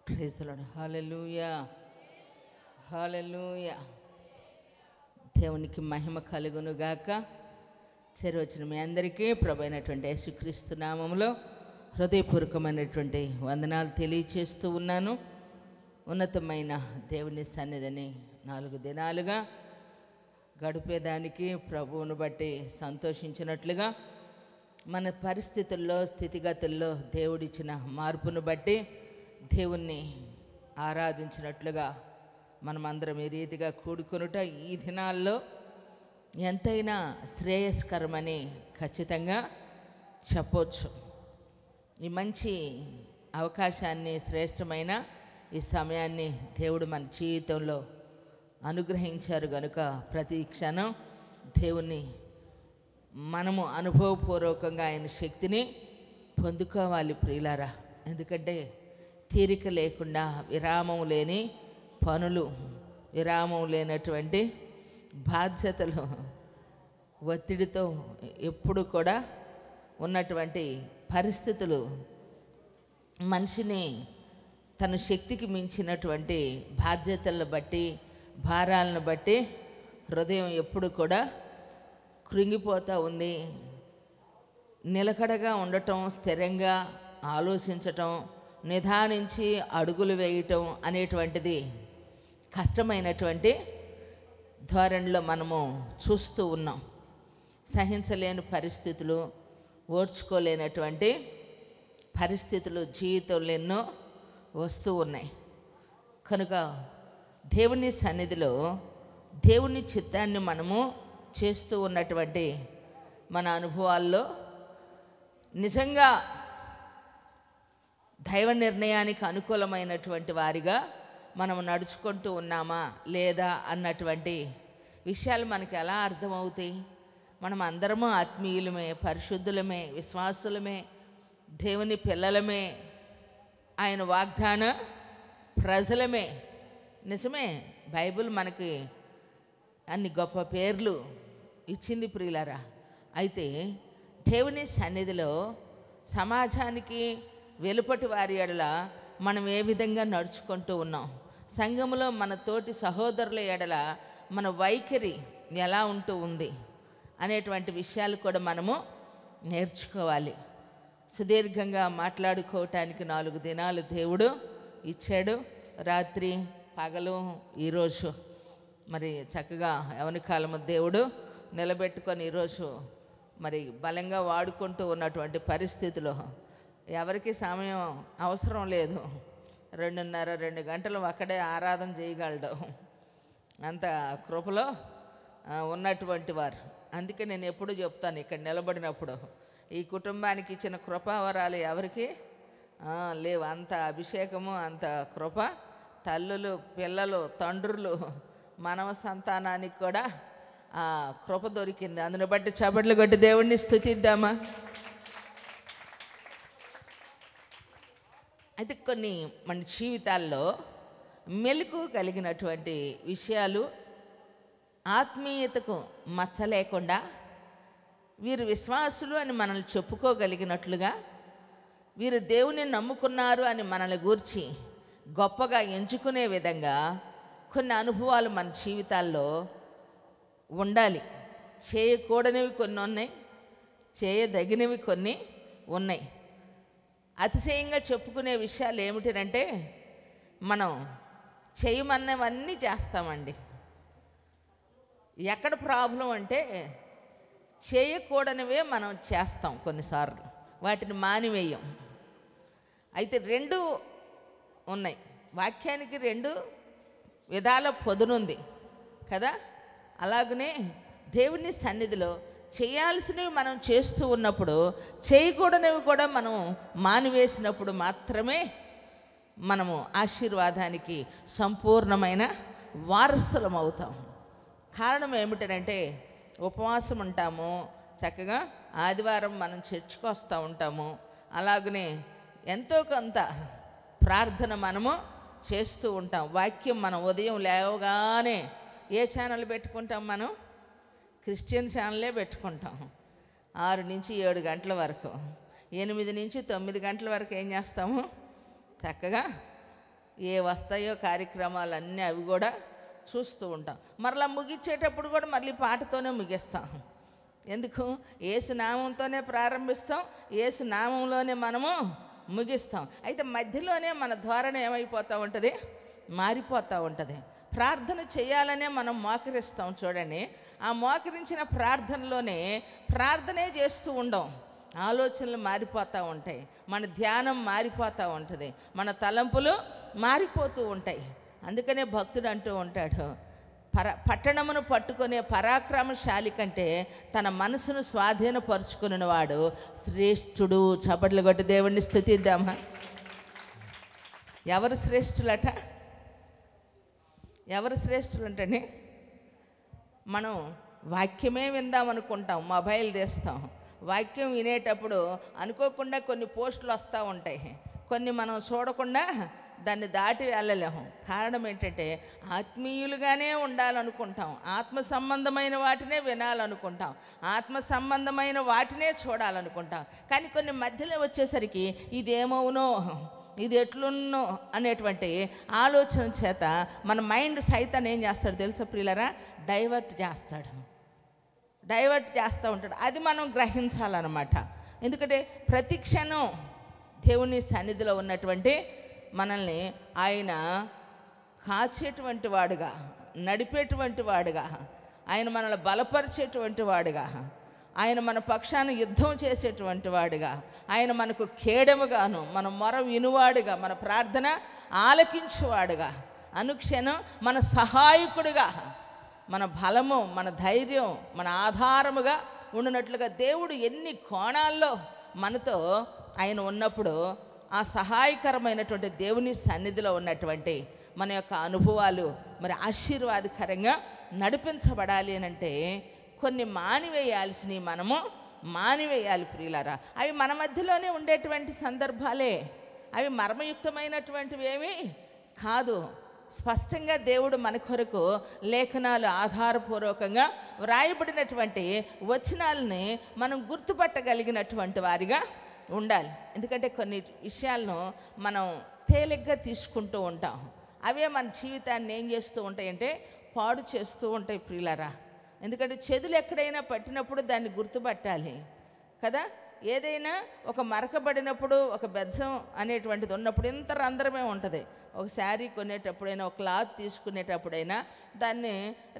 Praise the lord. Hallelujah, hallelujah. దేవునికి మహిమ కలుగును గాక. చేరవచ్చిన మీ అందరికీ ప్రభు అయినటువంటి యేసుక్రీస్తు నామములో హృదయపూర్వకమైనటువంటి వందనాలు తెలియచేస్తూ ఉన్నాను. ఉన్నతమైన దేవుని సన్నిధిని 4 దినాలుగా గడిపేదానికి ప్రభువును బట్టి సంతోషించినట్లుగా, మన పరిస్థితుల్లో స్థితిగతుల్లో దేవుడిచ్చిన మార్పును బట్టి దేవుణ్ణి ఆరాధించినట్లుగా మనమందరం ఈ రీతిగా కూడుకొనుట ఈ దినాల్లో ఎంతైనా శ్రేయస్కరమని ఖచ్చితంగా చెప్పవచ్చు. ఈ మంచి అవకాశాన్ని, శ్రేష్టమైన ఈ సమయాన్ని దేవుడు మన జీవితంలో అనుగ్రహించారు కనుక ప్రతి క్షణం దేవుణ్ణి మనము అనుభవపూర్వకంగా ఆయన శక్తిని పొందుకోవాలి ప్రియులారా. ఎందుకంటే తీరిక లేకుండా, విరామం లేని పనులు, విరామం లేనటువంటి బాధ్యతలు, ఒత్తిడితో ఎప్పుడు కూడా ఉన్నటువంటి పరిస్థితులు మనిషిని తన శక్తికి మించినటువంటి బాధ్యతలను బట్టి, భారాలను బట్టి హృదయం ఎప్పుడు కూడా కృంగిపోతూ ఉంది. నిలకడగా ఉండటం, స్థిరంగా ఆలోచించటం, నిదానించి అడుగులు వేయటం అనేటువంటిది కష్టమైనటువంటి ధోరణిలో మనము చూస్తూ ఉన్నాం. సహించలేని పరిస్థితులు, ఓర్చుకోలేనటువంటి పరిస్థితులు జీవితంలో ఎన్నో వస్తూ ఉన్నాయి. కనుక దేవుని సన్నిధిలో దేవుని చిత్తాన్ని మనము చేస్తూ ఉన్నటువంటి మన అనుభవాల్లో నిజంగా దైవ నిర్ణయానికి అనుకూలమైనటువంటి వారిగా మనం నడుచుకుంటూ ఉన్నామా లేదా అన్నటువంటి విషయాలు మనకి ఎలా అర్థమవుతాయి? మనం అందరము ఆత్మీయులమే, పరిశుద్ధులమే, విశ్వాసులమే, దేవుని పిల్లలమే, ఆయన వాగ్దాన ప్రజలమే. నిజమే, బైబిల్ మనకి అన్ని గొప్ప పేర్లు ఇచ్చింది ప్రియులారా. అయితే దేవుని సన్నిధిలో సమాజానికి వెలుపటి వారి ఎడల మనం ఏ విధంగా నడుచుకుంటూ ఉన్నాం, సంఘములో మన తోటి సహోదరుల ఎడల మన వైఖరి ఎలా ఉంటూ ఉంది అనేటువంటి విషయాలు కూడా మనము నేర్చుకోవాలి. సుదీర్ఘంగా మాట్లాడుకోవటానికి 4 దినాలు దేవుడు ఇచ్చాడు. రాత్రి పగలు ఈరోజు మరి చక్కగా యవన కాలము దేవుడు నిలబెట్టుకొని ఈరోజు మరి బలంగా వాడుకుంటూ ఉన్నటువంటి పరిస్థితిలో ఎవరికి సమయం అవసరం లేదు. 2.5-2 గంటలు అక్కడే ఆరాధన చేయగలడు, అంత కృపలో ఉన్నటువంటి వారు. అందుకే నేను ఎప్పుడు చెప్తాను, ఇక్కడ నిలబడినప్పుడు ఈ కుటుంబానికి ఇచ్చిన కృపావరాలు ఎవరికి లేవు. అంత అభిషేకము, అంత కృప తల్లులు, పిల్లలు, తండ్రులు, మానవ సంతానానికి కూడా కృప దొరికింది. అందుని బట్టి చప్పట్లు కొట్టి దేవుణ్ణి స్తుతిద్దామా? అయితే కొన్ని మన జీవితాల్లో మెలకు కలిగినటువంటి విషయాలు, ఆత్మీయతకు మచ్చ లేకుండా వీరు విశ్వాసులు అని మనల్ని చెప్పుకోగలిగినట్లుగా, వీరు దేవుని నమ్ముకున్నారు అని మనల్ని గూర్చి గొప్పగా ఎంచుకునే విధంగా కొన్ని అనుభవాలు మన జీవితాల్లో ఉండాలి. చేయకూడనివి కొన్ని ఉన్నాయి, చేయదగినవి కొన్ని ఉన్నాయి. అతిశయంగా చెప్పుకునే విషయాలు ఏమిటంటే, మనం చేయమన్నవన్నీ చేస్తామండి. ఎక్కడ ప్రాబ్లం అంటే చేయకూడనివే మనం చేస్తాం కొన్నిసార్లు, వాటిని మానివేయం. అయితే 2 ఉన్నాయి, వాక్యానికి 2 విధాల పొదునుంది కదా. అలాగనే దేవుని సన్నిధిలో చేయాల్సినవి మనం చేస్తూ ఉన్నప్పుడు, చేయకూడనివి కూడా మనం మానివేసినప్పుడు మాత్రమే మనము ఆశీర్వాదానికి సంపూర్ణమైన వారసులం అవుతాం. కారణం ఏమిటంటే, ఉపవాసం ఉంటాము, చక్కగా ఆదివారం మనం చర్చికి వస్తూ ఉంటాము, అలాగనే ఎంతో కొంత ప్రార్థన మనము చేస్తూ ఉంటాం. వాక్యం మనం ఉదయం లేవగానే ఏ ఛానల్ పెట్టుకుంటాం? మనం క్రిస్టియన్ ఛానలే పెట్టుకుంటాం. 6 నుంచి 7 గంటల వరకు, 8 నుంచి 9 గంటల వరకు ఏం చేస్తాము? చక్కగా ఏ వస్తాయో కార్యక్రమాలన్నీ అవి కూడా చూస్తూ ఉంటాం. మరలా ముగించేటప్పుడు కూడా మళ్ళీ పాటతోనే ముగిస్తాం. ఎందుకు? యేసు నామంతోనే ప్రారంభిస్తాం, యేసు నామంలోనే మనము ముగిస్తాం. అయితే మధ్యలోనే మన ధోరణి ఏమైపోతూ ఉంటుంది? మారిపోతూ ఉంటుంది. ప్రార్థన చేయాలనే మనం మోకరిస్తాం చూడండి. ఆ మోకరించిన ప్రార్థనలోనే ప్రార్థనే చేస్తూ ఉండం, ఆలోచనలు మారిపోతూ ఉంటాయి, మన ధ్యానం మారిపోతూ ఉంటుంది, మన తలంపులు మారిపోతూ ఉంటాయి. అందుకనే భక్తుడు అంటూ ఉంటాడు, పట్టణమును పట్టుకునే పరాక్రమశాలి కంటే తన మనసును స్వాధీనపరుచుకున్నవాడు శ్రేష్ఠుడు. చప్పట్లు కొట్టి దేవుణ్ణి స్తుతిద్దామా. ఎవరు శ్రేష్ఠులట? ఎవరు శ్రేష్ఠులు అంటే, మనం వాక్యమే విందాం అనుకుంటాం, మొబైల్ తీస్తాం. వాక్యం వినేటప్పుడు అనుకోకుండా కొన్ని పోస్టులు వస్తూ ఉంటాయి, కొన్ని మనం చూడకుండా దాన్ని దాటి వెళ్ళలేము. కారణం ఏంటంటే ఆత్మీయులుగానే ఉండాలనుకుంటాం, ఆత్మ సంబంధమైన వాటినే వినాలనుకుంటాం, ఆత్మ సంబంధమైన వాటినే చూడాలనుకుంటాం. కానీ కొన్ని మధ్యలో వచ్చేసరికి ఇదేమవునో, ఇది ఎట్లున్నో అనేటువంటి ఆలోచన చేత మన మైండ్ సైతాన్ని ఏం చేస్తాడు తెలుసా ప్రియులరా? డైవర్ట్ చేస్తూ ఉంటాడు. అది మనం గ్రహించాలన్నమాట. ఎందుకంటే ప్రతి క్షణం దేవుని సన్నిధిలో ఉన్నటువంటి మనల్ని ఆయన కాచేటువంటి వాడుగా, నడిపేటువంటి వాడుగా, ఆయన మనల్ని బలపరిచేటువంటి వాడుగా, ఆయన మన పక్షాన యుద్ధం చేసేటువంటి వాడుగా, ఆయన మనకు కేడముగాను, మన మొర వినువాడుగా, మన ప్రార్థన ఆలకించువాడుగా, అనుక్షణం మన సహాయకుడిగా, మన బలము, మన ధైర్యం, మన ఆధారముగా ఉండినట్లుగా దేవుడు ఎన్ని కోణాల్లో మనతో ఆయన ఉన్నప్పుడు ఆ సహాయకరమైనటువంటి దేవుని సన్నిధిలో ఉన్నటువంటి మన యొక్క అనుభవాలు మరి ఆశీర్వాదకరంగా నడిపించబడాలి అని అంటే కొన్ని మానివేయాల్సినవి మనము మానివేయాలి ప్రియులారా. అవి మన మధ్యలోనే ఉండేటువంటి సందర్భాలే, అవి మర్మయుక్తమైనటువంటివి ఏమీ కాదు. స్పష్టంగా దేవుడు మన కొరకు లేఖనాలు ఆధారపూర్వకంగా వ్రాయబడినటువంటి వచనాలని మనం గుర్తుపట్టగలిగినటువంటి వారిగా ఉండాలి. ఎందుకంటే కొన్ని విషయాలను మనం తేలిగ్గా తీసుకుంటూ ఉంటాం, అవే మన జీవితాన్ని ఏం చేస్తూ ఉంటాయంటే పాడు చేస్తూ ఉంటాయి ప్రియులారా. ఎందుకంటే చెదులు ఎక్కడైనా పట్టినప్పుడు దాన్ని గుర్తుపట్టాలి కదా. ఏదైనా ఒక మరకబడినప్పుడు, ఒక బెజ్జం అనేటువంటిది ఉన్నప్పుడు ఇంత రంధ్రమే ఉంటుంది. ఒక శారీ కొనేటప్పుడైనా, ఒక క్లాత్ తీసుకునేటప్పుడైనా దాన్ని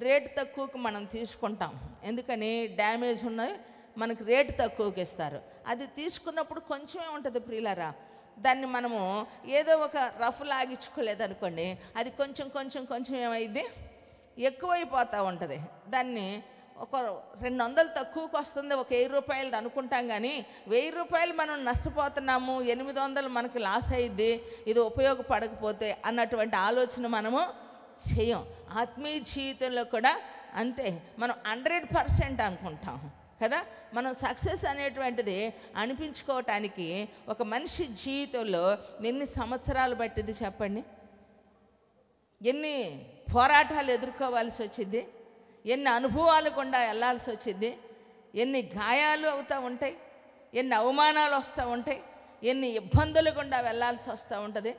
రేటు తక్కువకు మనం తీసుకుంటాం. ఎందుకని? డ్యామేజ్ ఉన్నది మనకు రేటు తక్కువకి ఇస్తారు. అది తీసుకున్నప్పుడు కొంచెమే ఉంటుంది ప్రియులారా. దాన్ని మనము ఏదో ఒక రఫ్ లాగించుకోలేదనుకోండి, అది కొంచెం ఏమైంది ఎక్కువైపోతూ ఉంటుంది. దాన్ని ఒక 200 తక్కువకి వస్తుంది, ఒక 1000 రూపాయలది అనుకుంటాం. కానీ 1000 రూపాయలు మనం నష్టపోతున్నాము, 800 మనకి లాస్ అయ్యిద్ది, ఇది ఉపయోగపడకపోతే అన్నటువంటి ఆలోచన మనము చేయం. ఆత్మీయ జీవితంలో కూడా అంతే. మనం 100% అనుకుంటాం కదా. మనం సక్సెస్ అనేటువంటిది అనిపించుకోవటానికి ఒక మనిషి జీవితంలో ఎన్ని సంవత్సరాలు పట్టింది చెప్పండి? ఎన్ని పోరాటాలు ఎదుర్కోవాల్సి వచ్చింది, ఎన్ని అనుభవాలు గుండా వెళ్ళాల్సి వచ్చింది, ఎన్ని గాయాలు అవుతూ ఉంటాయి, ఎన్ని అవమానాలు వస్తూ ఉంటాయి, ఎన్ని ఇబ్బందులు గుండా వెళ్ళాల్సి వస్తూ ఉంటుంది.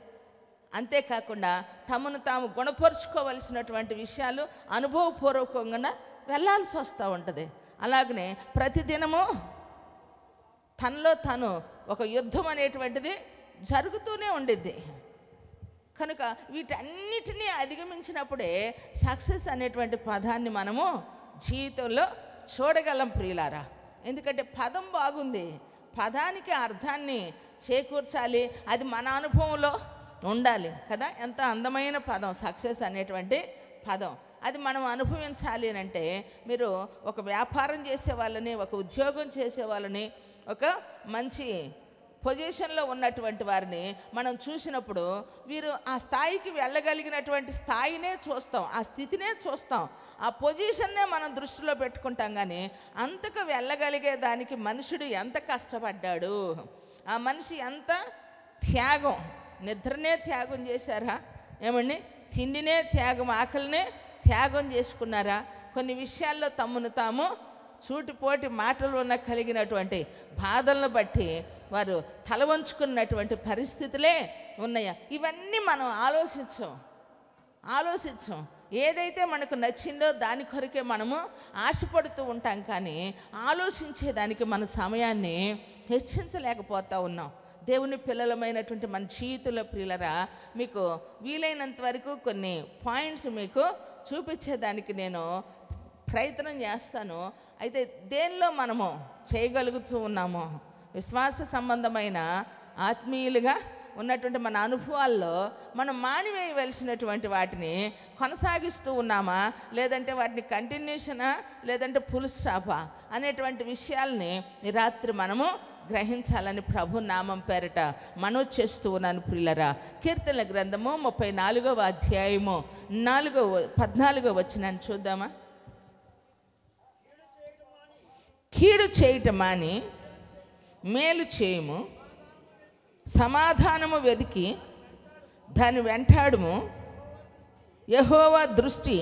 అంతేకాకుండా తమను తాము గుణపరుచుకోవలసినటువంటి విషయాలు అనుభవపూర్వకంగా వెళ్ళాల్సి వస్తూ ఉంటుంది. అలాగనే ప్రతిదినము తనలో తను ఒక యుద్ధం అనేటువంటిది జరుగుతూనే ఉండిద్ది. కనుక వీటన్నిటినీ అధిగమించినప్పుడే సక్సెస్ అనేటువంటి పదాన్ని మనము జీవితంలో చూడగలం ప్రియులారా. ఎందుకంటే పదం బాగుంది, పదానికి అర్థాన్ని చేకూర్చాలి, అది మన అనుభవంలో ఉండాలి కదా. ఎంత అందమైన పదం సక్సెస్ అనేటువంటి పదం, అది మనం అనుభవించాలి అని అంటే మీరు ఒక వ్యాపారం చేసే వాళ్ళని, ఒక ఉద్యోగం చేసే వాళ్ళని, ఒక మంచి పొజిషన్లో ఉన్నటువంటి వారిని మనం చూసినప్పుడు వీరు ఆ స్థాయికి వెళ్ళగలిగినటువంటి స్థాయినే చూస్తాం, ఆ స్థితినే చూస్తాం, ఆ పొజిషన్నే మనం దృష్టిలో పెట్టుకుంటాం. కానీ అంతకు వెళ్ళగలిగే దానికి మనుషుడు ఎంత కష్టపడ్డాడు, ఆ మనిషి ఎంత త్యాగం, నిద్రనే త్యాగం చేశారా ఏమండి, తిండినే త్యాగం, ఆకలినే త్యాగం చేసుకున్నారా, కొన్ని విషయాల్లో తమను తాము సూటిపోటి మాటలు ఉన్న కలిగినటువంటి బాధలను బట్టి వారు తల వంచుకున్నటువంటి పరిస్థితులే ఉన్నాయా? ఇవన్నీ మనం ఆలోచించం. ఏదైతే మనకు నచ్చిందో దాని కొరకే మనము ఆశపడుతూ ఉంటాం, కానీ ఆలోచించేదానికి మన సమయాన్ని హెచ్చించలేకపోతూ ఉన్నాం. దేవుని పిల్లలమైనటువంటి మన జీవితంలో ప్రియులరా, మీకు వీలైనంత వరకు కొన్ని పాయింట్స్ మీకు చూపించేదానికి నేను ప్రయత్నం చేస్తాను. అయితే దేనిలో మనము చేయగలుగుతూ ఉన్నామో, విశ్వాస సంబంధమైన ఆత్మీయులుగా ఉన్నటువంటి మన అనుభవాల్లో మనం మానివేయవలసినటువంటి వాటిని కొనసాగిస్తూ ఉన్నామా, లేదంటే వాటిని కంటిన్యూషనా, లేదంటే ఫుల్ స్టాపా అనేటువంటి విషయాల్ని ఈ రాత్రి మనము గ్రహించాలని ప్రభు నామం పేరట మనవి చేస్తూ ఉన్నాను ప్రియులరా. కీర్తనల గ్రంథము 34వ అధ్యాయము 14వ వచనాన్ని చూద్దామా. కీడు చేయటం మాని మేలు చేయము, సమాధానము వెతికి దాని వెంటాడుము. యెహోవా దృష్టి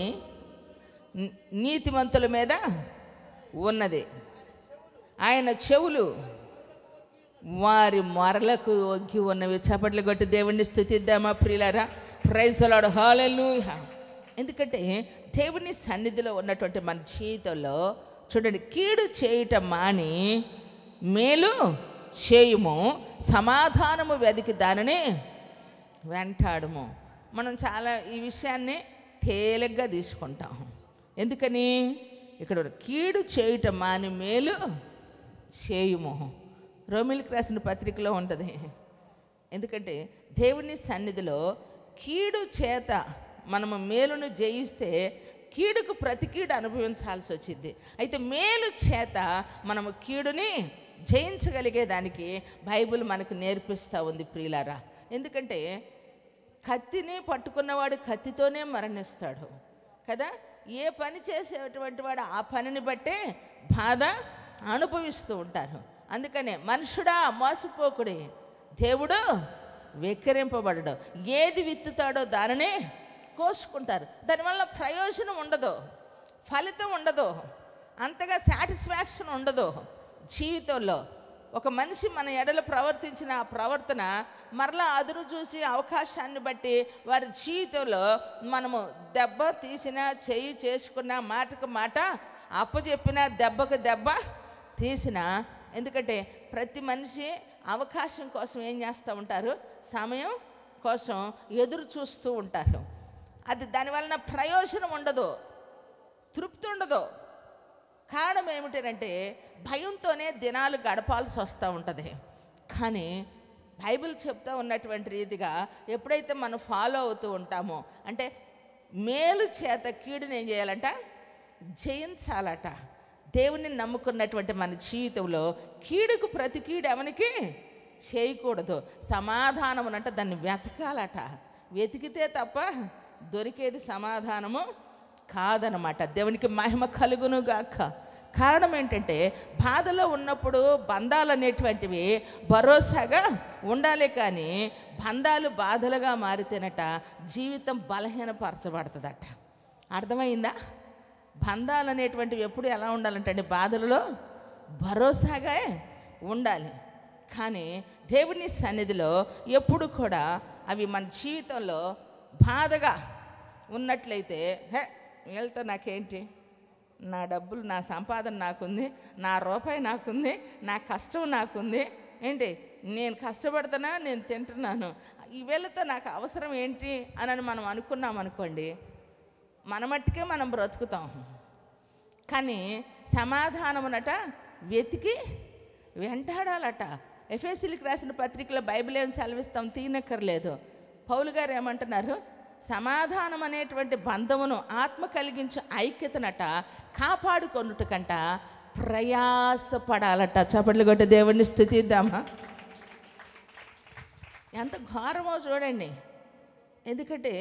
నీతిమంతుల మీద ఉన్నది, ఆయన చెవులు వారి మొరలకు ఒగ్గి ఉన్నవి. చప్పట్లు కొట్టి దేవుణ్ణి స్తుతిద్దామా ప్రియులారా. ప్రైజ్ ది లార్డ్, హల్లెలూయా. ఎందుకంటే దేవుని సన్నిధిలో ఉన్నటువంటి మన జీవితంలో చూడండి, కీడు చేయటం మాని మేలు చేయుము, సమాధానము వెతికి దానిని వెంటాడుము. మనం చాలా ఈ విషయాన్ని తేలిగ్గా తీసుకుంటాం. ఎందుకని ఇక్కడ కీడు చేయటం మాని మేలు చేయుము రోమిలికి రాసిన పత్రికలో ఉంటుంది. ఎందుకంటే దేవుని సన్నిధిలో కీడు చేత మనము మేలును జయిస్తే కీడుకు ప్రతి కీడు అనుభవించాల్సి వచ్చింది. అయితే మేలు చేత మనము కీడుని జయించగలిగేదానికి బైబిల్ మనకు నేర్పిస్తూ ఉంది ప్రియులారా. ఎందుకంటే కత్తిని పట్టుకున్నవాడు కత్తితోనే మరణిస్తాడు కదా. ఏ పని చేసేటువంటి వాడు ఆ పనిని బట్టే బాధ అనుభవిస్తూ ఉంటారు. అందుకనే మనుషుడా మోసపోకుడి, దేవుడు వెక్కిరింపబడడు. ఏది విత్తుతాడో దానినే కోసుకుంటారు. దానివల్ల ప్రయోజనం ఉండదు, ఫలితం ఉండదు, అంతగా సాటిస్ఫాక్షన్ ఉండదు జీవితంలో. ఒక మనిషి మన ఎడల ప్రవర్తించిన ఆ ప్రవర్తన మరలా అదురు చూసి అవకాశాన్ని బట్టి వారి జీవితంలో మనము దెబ్బ తీసినా, చెయ్యి చేసుకున్నా, మాటకు మాట అప్పచెప్పినా, దెబ్బకు దెబ్బ తీసినా. ఎందుకంటే ప్రతి మనిషి అవకాశం కోసం ఏం చేస్తూ ఉంటారు, సమయం కోసం ఎదురు చూస్తూ ఉంటారు. అది దానివలన ప్రయోజనం ఉండదు, తృప్తి ఉండదు. కారణం ఏమిటంటే భయంతోనే దినాలు గడపాల్సి వస్తూ ఉంటుంది. కానీ బైబిల్ చెప్తూ ఉన్నటువంటి రీతిగా ఎప్పుడైతే మనం ఫాలో అవుతూ ఉంటామో, అంటే మేలు చేత కీడుని ఏం చేయాలంట, జయించాలట. దేవుణ్ణి నమ్ముకున్నటువంటి మన జీవితంలో కీడుకు ప్రతి కీడు ఎవరికి చేయకూడదు. సమాధానం అంటే దాన్ని వెతకాలట. వెతికితే తప్ప దొరికేది సమాధానము కాదనమాట. దేవునికి మహిమ కలుగును గాక. కారణం ఏంటంటే బాధలో ఉన్నప్పుడు బంధాలు అనేటువంటివి భరోసాగా ఉండాలి, కానీ బంధాలు బాధలుగా మారితేనట జీవితం బలహీనపరచబడుతుందట. అర్థమైందా? బంధాలు అనేటువంటివి ఎప్పుడు ఎలా ఉండాలంటే బాధలలో భరోసాగా ఉండాలి. కానీ దేవుని సన్నిధిలో ఎప్పుడు కూడా అవి మన జీవితంలో బాధగా ఉన్నట్లయితే, వీళ్ళతో నాకేంటి, నా డబ్బులు, నా సంపాదన నాకుంది, నా రూపాయి నాకుంది, నా కష్టం నాకుంది, ఏంటి నేను కష్టపడుతున్నా, నేను తింటున్నాను, ఈ వీళ్ళతో నాకు అవసరం ఏంటి అని మనం అనుకున్నాం అనుకోండి, మన మట్టుకే మనం బ్రతుకుతాం. కానీ సమాధానమునట వెతికి వెంటాడాలట. ఎఫెసీయులకు రాసిన పత్రికలో బైబిల్ ఏం సెలవిస్తాం, తీయనక్కర్లేదు. పౌలు గారు ఏమంటున్నారు, సమాధానం అనేటువంటి బంధమును ఆత్మ కలిగించే ఐక్యతనట కాపాడుకొనుట కంట ప్రయాసపడాలట. చప్పట్లు కొట్టి దేవుణ్ణి స్తుతిద్దామా. ఎంత ఘోరమో చూడండి. ఎందుకంటే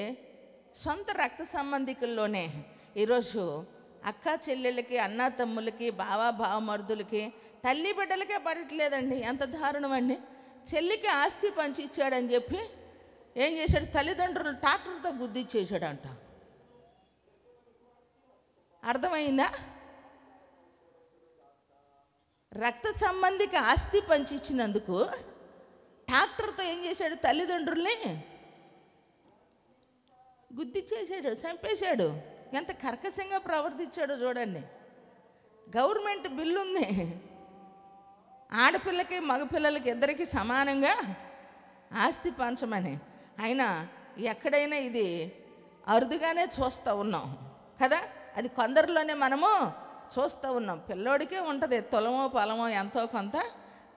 సొంత రక్త సంబంధికుల్లోనే ఈరోజు అక్క చెల్లెళ్ళకి, అన్న తమ్ములకి, బావమరుదులకి, తల్లి బిడ్డలకే పడట్లేదండి. ఎంత దారుణం అండి. చెల్లికి ఆస్తి పంచి ఇచ్చాడని చెప్పి ఏం చేశాడు, తల్లిదండ్రులు ట్రాక్టర్తో గుద్దిచ్చేసాడంట. అర్థమైందా? రక్త సంబంధికి ఆస్తి పంచిచ్చినందుకు ట్రాక్టర్తో ఏం చేశాడు? తల్లిదండ్రుల్ని గుద్దిచ్చేసాడు, చంపేశాడు. ఎంత కర్కశంగా ప్రవర్తించాడో చూడండి. గవర్నమెంట్ బిల్లు ఉంది, ఆడపిల్లకి మగపిల్లలకి ఇద్దరికి సమానంగా ఆస్తి పంచమని. అయినా ఎక్కడైనా ఇది అరుదుగానే చూస్తూ ఉన్నాం కదా. అది కొందరిలోనే మనము చూస్తూ ఉన్నాం. పిల్లోడికే ఉంటుంది తులమో పొలమో ఎంతో కొంత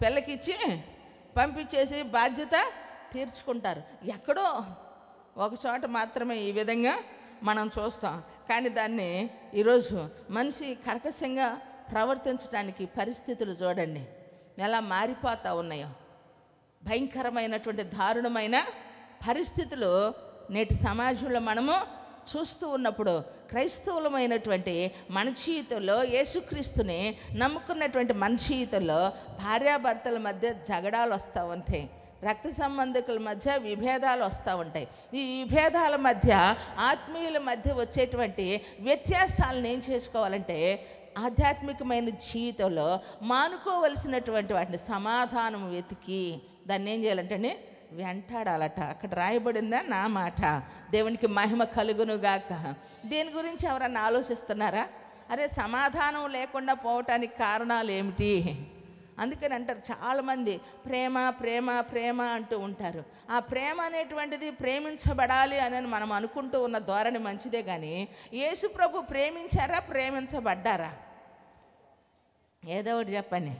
పిల్లకిచ్చి పంపించేసి బాధ్యత తీర్చుకుంటారు. ఎక్కడో ఒక చోట మాత్రమే ఈ విధంగా మనం చూస్తాం. కానీ దాన్ని ఈరోజు మనిషి కర్కశంగా ప్రవర్తించడానికి పరిస్థితులు చూడండి ఎలా మారిపోతూ ఉన్నాయో. భయంకరమైనటువంటి దారుణమైన పరిస్థితులు నేటి సమాజంలో మనము చూస్తూ ఉన్నప్పుడు క్రైస్తవులమైనటువంటి మన జీవితంలో, యేసుక్రీస్తుని నమ్ముకున్నటువంటి మన జీవితంలో భార్యాభర్తల మధ్య జగడాలు వస్తూ ఉంటాయి, రక్త సంబంధికుల మధ్య విభేదాలు వస్తూ ఉంటాయి. ఈ విభేదాల మధ్య, ఆత్మీయుల మధ్య వచ్చేటువంటి వ్యత్యాసాలను ఏం చేసుకోవాలంటే ఆధ్యాత్మికమైన జీవితంలో మానుకోవలసినటువంటి వాటిని సమాధానం వెతికి దాన్ని ఏం చేయాలంటే వెంటాడాలట. అక్కడ రాయబడిందా నా మాట. దేవునికి మహిమ కలుగునుగాక. దేని గురించి ఎవరన్నా ఆలోచిస్తున్నారా? అరే సమాధానం లేకుండా పోవటానికి కారణాలు ఏమిటి? అందుకని అంటారు చాలామంది ప్రేమ ప్రేమ ప్రేమ అంటూ ఉంటారు. ఆ ప్రేమ అనేటువంటిది ప్రేమించబడాలి అని మనం అనుకుంటూ ఉన్న ధోరణి మంచిదే, కానీ యేసు ప్రభు ప్రేమించారా, ప్రేమించబడ్డారా? ఏదో ఒకటి చెప్పండి.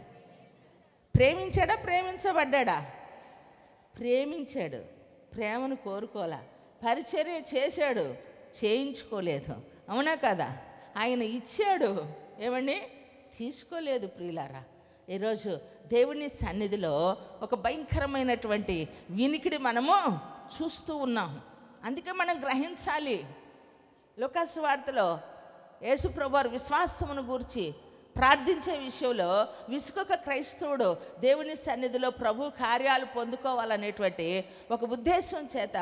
ప్రేమించాడా, ప్రేమించబడ్డాడా? ప్రేమించాడు, ప్రేమను కోరుకోలే. పరిచర్య చేశాడు, చేయించుకోలేదు. అవునా కదా? ఆయన ఇచ్చాడు, ఏమండి తీసుకోలేదు. ప్రియులారా, ఈరోజు దేవుని సన్నిధిలో ఒక భయంకరమైనటువంటి వినికిడి మనము చూస్తూ ఉన్నాం. అందుకే మనం గ్రహించాలి. లూకాసు వార్తలో యేసుప్రభువారు విశ్వాసమును గూర్చి ప్రార్థించే విషయంలో విసుకొక క్రైస్తవుడు దేవుని సన్నిధిలో ప్రభు కార్యాలు పొందుకోవాలనేటువంటి ఒక ఉద్దేశం చేత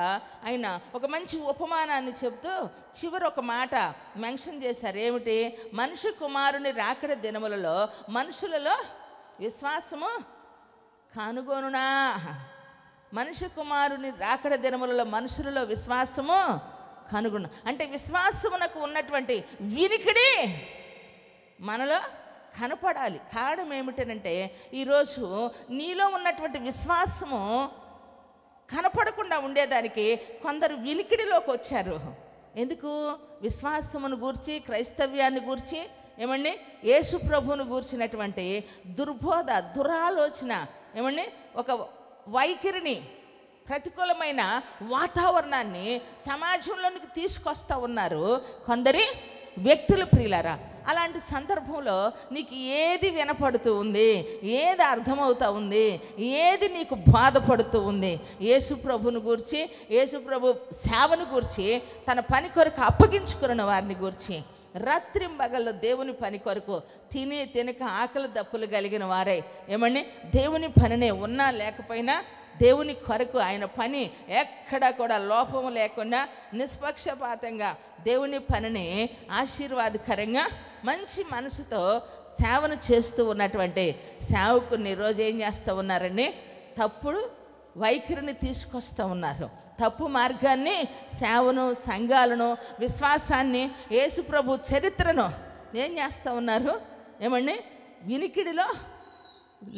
ఆయన ఒక మంచి ఉపమానాన్ని చెబుతూ చివరి ఒక మాట మెన్షన్ చేశారు. ఏమిటి? మనుష్య కుమారుని రాకడ దినములలో మనుషులలో విశ్వాసము కనుగొనునా. మనుష్య కుమారుని రాకడ దినములలో మనుషులలో విశ్వాసము కనుగొను అంటే విశ్వాసమునకు ఉన్నటువంటి వినికిడి మనలో కనపడాలి. కారణం ఏమిటనంటే ఈరోజు నీలో ఉన్నటువంటి విశ్వాసము కనపడకుండా ఉండేదానికి కొందరు వినికిడిలోకి వచ్చారు. ఎందుకు? విశ్వాసమును గూర్చి, క్రైస్తవ్యాన్ని గూర్చి, ఏమండి యేసు ప్రభువును గూర్చినటువంటి దుర్బోధ, దురాలోచన, ఏమండి ఒక వైఖరిని, ప్రతికూలమైన వాతావరణాన్ని సమాజంలోనికి తీసుకొస్తూ ఉన్నారు కొందరి వ్యక్తులు. ప్రియులారా, అలాంటి సందర్భంలో నీకు ఏది వినపడుతూ ఉంది, ఏది అర్థమవుతూ ఉంది, ఏది నీకు బాధపడుతూ ఉంది? యేసు ప్రభుని గూర్చి, యేసు ప్రభు సేవను గూర్చి, తన పని కొరకు అప్పగించుకున్న వారిని గూర్చి, రాత్రింబగల్లో దేవుని పని కొరకు తిని తినక ఆకలి దప్పులు కలిగిన వారే, ఏమండి దేవుని పనినే ఉన్నా లేకపోయినా దేవుని కొరకు ఆయన పని ఎక్కడా కూడా లోపము లేకుండా నిష్పక్షపాతంగా దేవుని పనిని ఆశీర్వాదకరంగా మంచి మనసుతో సేవను చేస్తూ ఉన్నటువంటి సేవకుని రోజు ఏం చేస్తూ ఉన్నారని తప్పుడు వైఖరిని తీసుకొస్తూ ఉన్నారు. తప్పు మార్గాన్ని, సేవను, సంఘాలను, విశ్వాసాన్ని, యేసుప్రభు చరిత్రను ఏం చేస్తూ ఉన్నారు? ఏమండి వినికిడిలో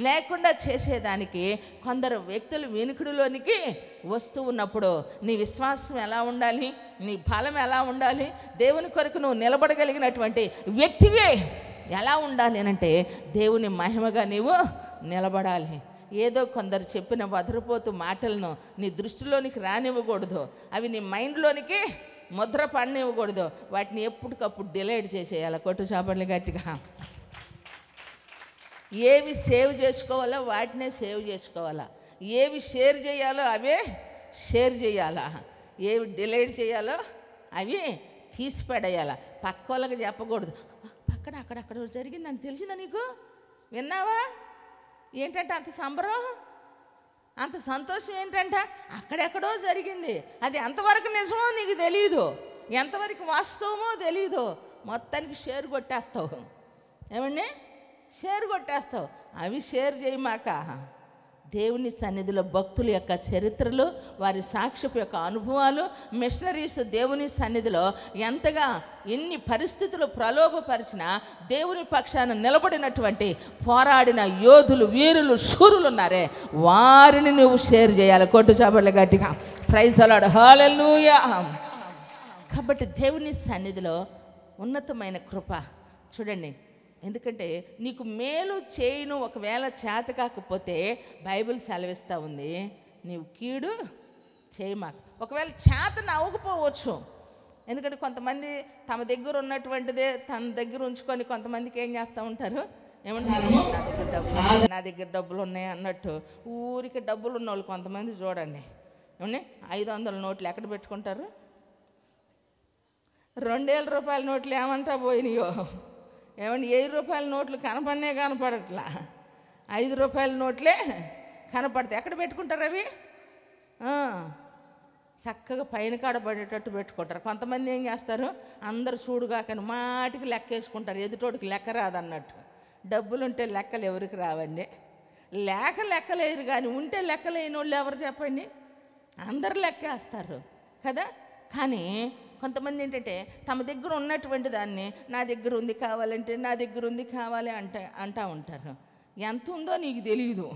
లేకుండా చేసేదానికి కొందరు వ్యక్తులు వినికిడిలోనికి వస్తూ ఉన్నప్పుడు నీ విశ్వాసం ఎలా ఉండాలి, నీ బలం ఎలా ఉండాలి, దేవుని కొరకు నువ్వు నిలబడగలిగినటువంటి వ్యక్తివే ఎలా ఉండాలి అంటే దేవుని మహిమగా నీవు నిలబడాలి. ఏదో కొందరు చెప్పిన వదరిపోతూ మాటలను నీ దృష్టిలోనికి రానివ్వకూడదు. అవి నీ మైండ్లోనికి ముద్ర పడనివ్వకూడదు. వాటిని ఎప్పటికప్పుడు డిలీట్ చేసేయాలి. కొట్టు చాపర్లు గట్టిగా. ఏవి సేవ్ చేసుకోవాలో వాటినే సేవ్ చేసుకోవాలా, ఏవి షేర్ చేయాలో అవే షేర్ చేయాలా, ఏవి డిలీట్ చేయాలో అవి తీసిపడేయాలా. పక్క వాళ్ళకి చెప్పకూడదు. పక్కన అక్కడక్కడ జరిగిందని తెలిసిందా నీకు? విన్నావా? ఏంటంటే అంత సంబరం, అంత సంతోషం ఏంటంట? అక్కడెక్కడో జరిగింది. అది ఎంతవరకు నిజమో నీకు తెలియదు, ఎంతవరకు వాస్తవమో తెలియదు. మొత్తానికి షేర్ కొట్టేస్తావు. ఏమండి షేర్ కొట్టేస్తావు. అవి షేర్ చేయమాక. దేవుని సన్నిధిలో భక్తుల యొక్క చరిత్రలు, వారి సాక్ష్యపు యొక్క అనుభవాలు, మిషనరీస్ దేవుని సన్నిధిలో ఎంతగా ఎన్ని పరిస్థితులు ప్రలోభపరిచినా దేవుని పక్షాన నిలబడినటువంటి పోరాడిన యోధులు, వీరులు, శూరులు ఉన్నారే, వారిని నువ్వు షేర్ చేయాలి. కొట్టు చప్పట్లు గట్టిగా. Praise the lord. హల్లెలూయా. కాబట్టి దేవుని సన్నిధిలో ఉన్నతమైన కృప చూడండి. ఎందుకంటే నీకు మేలు చేయను ఒకవేళ చేత కాకపోతే బైబిల్ సెలవిస్తూ ఉంది, నీవు కీడు చేయమాకు. ఒకవేళ చేత నవ్వకపోవచ్చు. ఎందుకంటే కొంతమంది తమ దగ్గర ఉన్నటువంటిదే తన దగ్గర ఉంచుకొని కొంతమందికి ఏం చేస్తూ ఉంటారు, ఏమంటారు, నా దగ్గర డబ్బులు ఉన్నాయి అన్నట్టు ఊరికి డబ్బులు ఉన్న వాళ్ళు కొంతమంది చూడండి, ఏమన్నా 500 నోట్లు ఎక్కడ పెట్టుకుంటారు, 2000 రూపాయల నోట్లు ఏమంటా పోయినాయో, ఏమంటే 1000 రూపాయల నోట్లు కనపడట్లా, 5 రూపాయల నోట్లే కనపడతాయి. ఎక్కడ పెట్టుకుంటారు అవి? చక్కగా పైన కాడ పడేటట్టు పెట్టుకుంటారు. కొంతమంది ఏం చేస్తారు, అందరు చూడుగా కానీ మాటికి లెక్కేసుకుంటారు, ఎదుటోడికి లెక్క రాదన్నట్టు. డబ్బులుంటే లెక్కలు ఎవరికి రావండి, లెక్కలేరు. కానీ ఉంటే లెక్కలేని వాళ్ళు ఎవరు చెప్పండి, అందరు లెక్కేస్తారు కదా. కానీ కొంతమంది ఏంటంటే తమ దగ్గర ఉన్నటువంటి దాన్ని నా దగ్గర ఉంది కావాలంటే, నా దగ్గర ఉంది కావాలి అంటూ ఉంటారు. ఎంత ఉందో నీకు తెలియదు,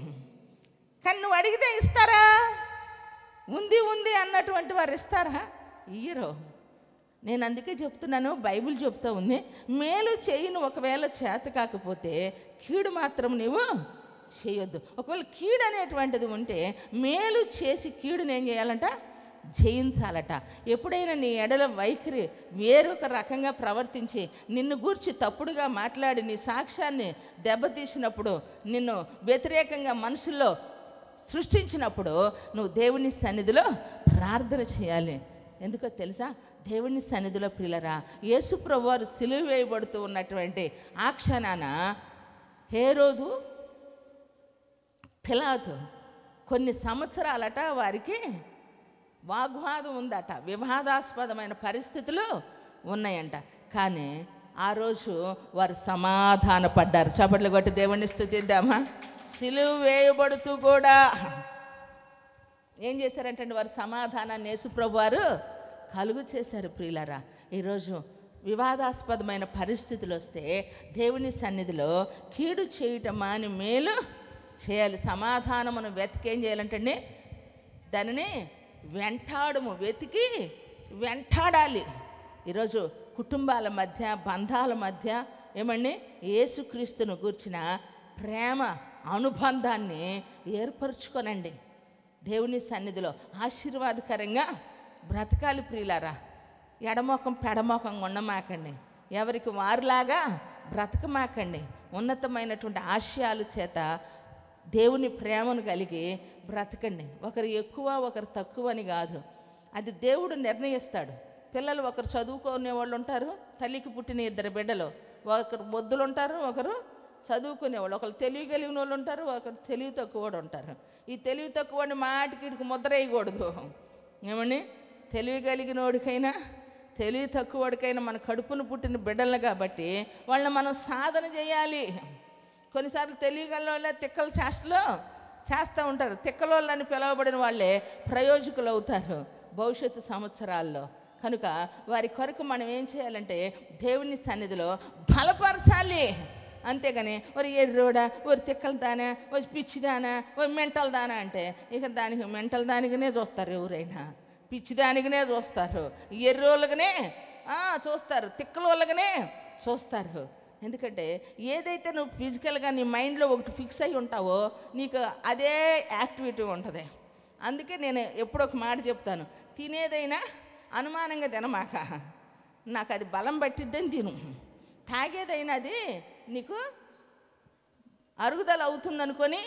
కానీ నువ్వు అడిగితే ఇస్తారా? ఉంది అన్నటువంటి వారు ఇస్తారా? ఇయ్యరు. నేను అందుకే చెప్తున్నాను, బైబిల్ చెప్తా ఉంది, మేలు చేయను ఒకవేళ చేత కాకపోతే కీడు మాత్రం నీవు చేయొద్దు. ఒకవేళ కీడు అనేటువంటిది ఉంటే మేలు చేసి కీడుని ఏం చేయాలంట, జయించాలట. ఎప్పుడైనా నీ ఎడల వైఖరి వేరొక రకంగా ప్రవర్తించి నిన్ను గూర్చి తప్పుడుగా మాట్లాడి నీ సాక్ష్యాన్ని దెబ్బతీసినప్పుడు, నిన్ను వ్యతిరేకంగా మనుషుల్లో సృష్టించినప్పుడు నువ్వు దేవుని సన్నిధిలో ప్రార్థన చేయాలి. ఎందుకో తెలుసా, దేవుని సన్నిధిలో ప్రియులరా, యేసు ప్రభువారు సిలువ వేయబడుతూ ఉన్నటువంటి ఆ క్షణాన హేరోదు, పిలాతు కొన్ని సంవత్సరాలట వారికి వాగ్వాదం ఉందట, వివాదాస్పదమైన పరిస్థితులు ఉన్నాయంట. కానీ ఆ రోజు వారు సమాధాన పడ్డారు. చప్పట్లు కొట్టి దేవుణ్ణి స్తుతిద్దామా. సిలువ వేయబడుతూ కూడా ఏం చేశారంటే వారు సమాధానాన్ని యేసుప్రభు వారు కలుగు చేశారు. ప్రియులారా, ఈరోజు వివాదాస్పదమైన పరిస్థితులు వస్తే దేవుని సన్నిధిలో కీడు చేయటం అని మేలు చేయాలి. సమాధానమును వెతికేం చేయాలంటే దానిని వెతికి వెంటాడాలి. ఈరోజు కుటుంబాల మధ్య, బంధాల మధ్య ఏమండి యేసుక్రీస్తును గూర్చిన ప్రేమ అనుబంధాన్ని ఏర్పరచుకోనండి. దేవుని సన్నిధిలో ఆశీర్వాదకరంగా బ్రతకాలి. ప్రియులారా, ఎడమోకం పెడమోకంగా ఉండమాకండి, ఎవరికి వారిలాగా బ్రతకమాకండి. ఉన్నతమైనటువంటి ఆశయాల చేత దేవుని ప్రేమను కలిగి బ్రతకండి. ఒకరు ఎక్కువ ఒకరు తక్కువ అని కాదు, అది దేవుడు నిర్ణయిస్తాడు. పిల్లలు ఒకరు చదువుకునే వాళ్ళు ఉంటారు, తల్లికి పుట్టిన 2 బిడ్డలు, ఒకరు బొద్దులు ఉంటారు, ఒకరు చదువుకునేవాళ్ళు, ఒకరు తెలివి కలిగిన వాళ్ళు ఉంటారు, ఒకరు తెలివి తక్కువ వాడు ఉంటారు. ఈ తెలివి తక్కువ వాడిని మాటికి ముద్ర వేయకూడదు. ఏమని, తెలివి కలిగిన వాడికైనా తెలివి తక్కువ వాడికైనా మన కడుపును పుట్టిన బిడ్డలు కాబట్టి వాళ్ళని మనం సాధన చేయాలి. కొన్నిసార్లు తెలియగల వాళ్ళే తిక్కల చేష్టలు చేస్తూ ఉంటారు. తిక్కలోళ్ళని పిలువబడిన వాళ్ళే ప్రయోజకులు అవుతారు భవిష్యత్తు సంవత్సరాల్లో. కనుక వారి కొరకు మనం ఏం చేయాలంటే దేవుని సన్నిధిలో బలపరచాలి. అంతేగాని ఒరి ఎర్రోడా, ఒరి తిక్కల దానా, ఒరి పిచ్చిదానా, ఒరి మెంటల్ దానా అంటే ఇక దానికి మెంటల్ దానికినే చూస్తారు, ఎవరైనా పిచ్చిదానికినే చూస్తారు, ఎర్రోళ్ళగానే చూస్తారు, తిక్కలోళ్ళగానే చూస్తారు. ఎందుకంటే ఏదైతే నువ్వు ఫిజికల్గా నీ మైండ్లో ఒకటి ఫిక్స్ అయి ఉంటావో నీకు అదే యాక్టివిటీ ఉంటుంది. అందుకే నేను ఎప్పుడో ఒక మాట చెప్తాను, తినేదైనా అనుమానంగా తినమాక, నాకు అది బలం పట్టిద్దని తిను. తాగేదైనా అది నీకు అరుగుదల అవుతుందనుకొని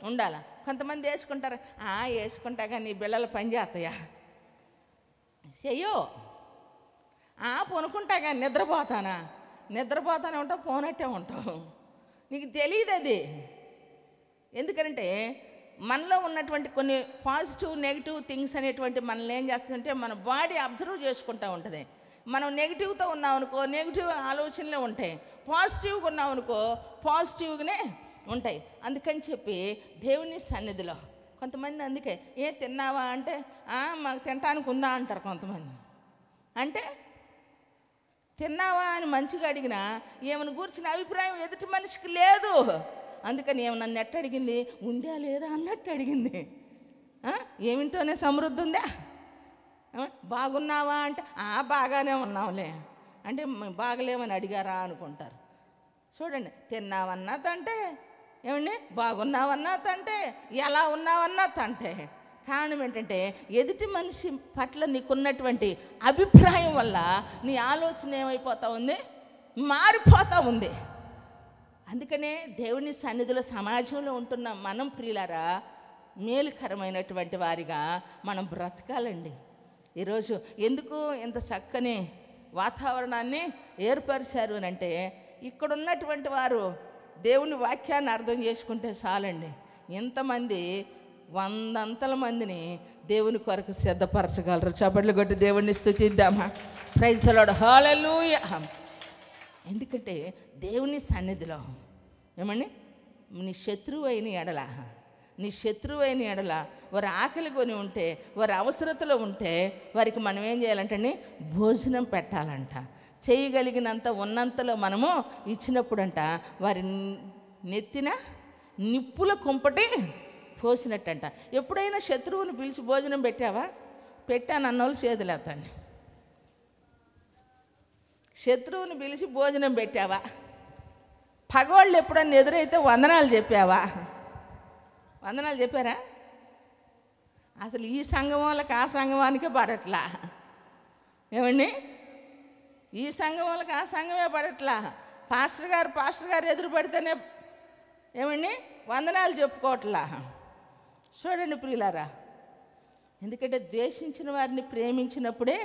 ఉండాలి. కొంతమంది వేసుకుంటారు, వేసుకుంటాగా నీ బిళ్ళలు పని చేస్తాయా, చెయ్యో. పొనుకుంటాగా నిద్రపోతానే ఉంటావు, పోనట్టే ఉంటావు, నీకు తెలియదు అది. ఎందుకంటే మనలో ఉన్నటువంటి కొన్ని పాజిటివ్ నెగిటివ్ థింగ్స్ అనేటువంటి మనల్ని ఏం చేస్తుందంటే మన బాడీ అబ్జర్వ్ చేసుకుంటూ ఉంటుంది. మనం నెగిటివ్తో ఉన్నాం అనుకో, నెగిటివ్ ఆలోచనలే ఉంటాయి. పాజిటివ్గా ఉన్నాం అనుకో, పాజిటివ్గానే ఉంటాయి. అందుకని చెప్పి దేవుని సన్నిధిలో కొంతమంది అందుకే తిన్నావా అంటే మాకు తినటానికి ఉందా అంటారు కొంతమంది. అంటే తిన్నావా అని మంచిగా అడిగినా ఏమైనా కూర్చున్న అభిప్రాయం ఎదుటి మనిషికి లేదు. అందుకని నన్ను ఎట్ట అడిగింది, ఉందా లేదా అన్నట్టు అడిగింది. ఏమింటోనే సమృద్ధి ఉందా, బాగున్నావా అంటే బాగానే ఉన్నావులే అంటే బాగలేమని అడిగారా అనుకుంటారు. చూడండి, తిన్నావన్నా తంటే, ఏమండి బాగున్నావన్నా తంటే, ఎలా ఉన్నావన్నా తంటే. కారణం ఏంటంటే ఎదుటి మనిషి పట్ల నీకున్నటువంటి అభిప్రాయం వల్ల నీ ఆలోచన ఏమైపోతా ఉంది, మారిపోతూ ఉంది. అందుకనే దేవుని సన్నిధిలో సమాజంలో ఉంటున్న మనం ప్రియులారా మేలుకరమైనటువంటి వారిగా మనం బ్రతకాలండి. ఈరోజు ఎందుకు ఇంత చక్కని వాతావరణాన్ని ఏర్పరిచారు అని అంటే ఇక్కడ ఉన్నటువంటి వారు దేవుని వాక్యాన్ని అర్థం చేసుకుంటే చాలండి. ఎంతమంది 100 మందిని దేవుని కొరకు సిద్ధపరచగలరు. చప్పట్లు కొట్టి దేవుణ్ణి స్తుతిద్దామా. ప్రైజ్ ది లార్డ్, హల్లెలూయా. ఎందుకంటే దేవుని సన్నిధిలో ఏమండి నీ శత్రువు అయిన ఎడల వారి ఆకలి కొని ఉంటే, వారి అవసరతలో ఉంటే వారికి మనం ఏం చేయాలంటే భోజనం పెట్టాలంట. చేయగలిగినంత ఉన్నంతలో మనము ఇచ్చినప్పుడంట వారి నెత్తిన నిప్పుల కుంపటి పోసినట్టంట. ఎప్పుడైనా శత్రువుని పిలిచి భోజనం పెట్టావా? పెట్టానన్నోళ్ళు చేతులేతండి. శత్రువుని పిలిచి భోజనం పెట్టావా? పగవాళ్ళు ఎప్పుడన్నా ఎదురైతే వందనాలు చెప్పావా? వందనాలు చెప్పారా? అసలు ఈ సంఘం వాళ్ళకి ఆ సంఘమానికే పడట్లా. ఏమండి, ఈ సంఘం వాళ్ళకి ఆ సంఘమే పడట్లా. పాస్టర్ గారు ఎదురు పడితేనే ఏమండి వందనాలు చెప్పుకోవట్లా. చూడండి ప్రియులారా, ఎందుకంటే ద్వేషించిన వారిని ప్రేమించినప్పుడే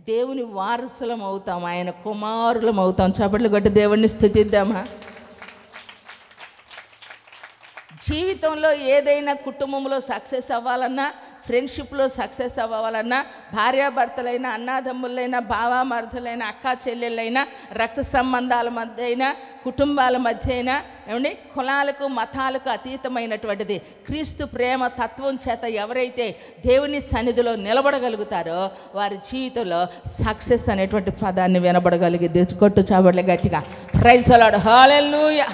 దేవుని వారసులం అవుతాం, ఆయన కుమారులం అవుతాం. చప్పట్లు కొట్టి దేవుణ్ణి స్తుతిద్దామా. జీవితంలో ఏదైనా కుటుంబంలో సక్సెస్ అవ్వాలన్నా, ఫ్రెండ్షిప్లో సక్సెస్ అవ్వాలన్నా, భార్యాభర్తలైనా, అన్నాదమ్ములైనా, బావామరుదులైనా, అక్కా చెల్లెళ్ళైనా, రక్త సంబంధాల మధ్య అయినా, కుటుంబాల మధ్య అయినా, ఏమండి కులాలకు మతాలకు అతీతమైనటువంటిది క్రీస్తు ప్రేమ తత్వం చేత ఎవరైతే దేవుని సన్నిధిలో నిలబడగలుగుతారో వారి జీవితంలో సక్సెస్ అనేటువంటి పదాన్ని వినబడగలిగింది. కొట్టు చాబడలే గట్టిగా. ప్రైజ్ ది లార్డ్, హల్లెలూయా.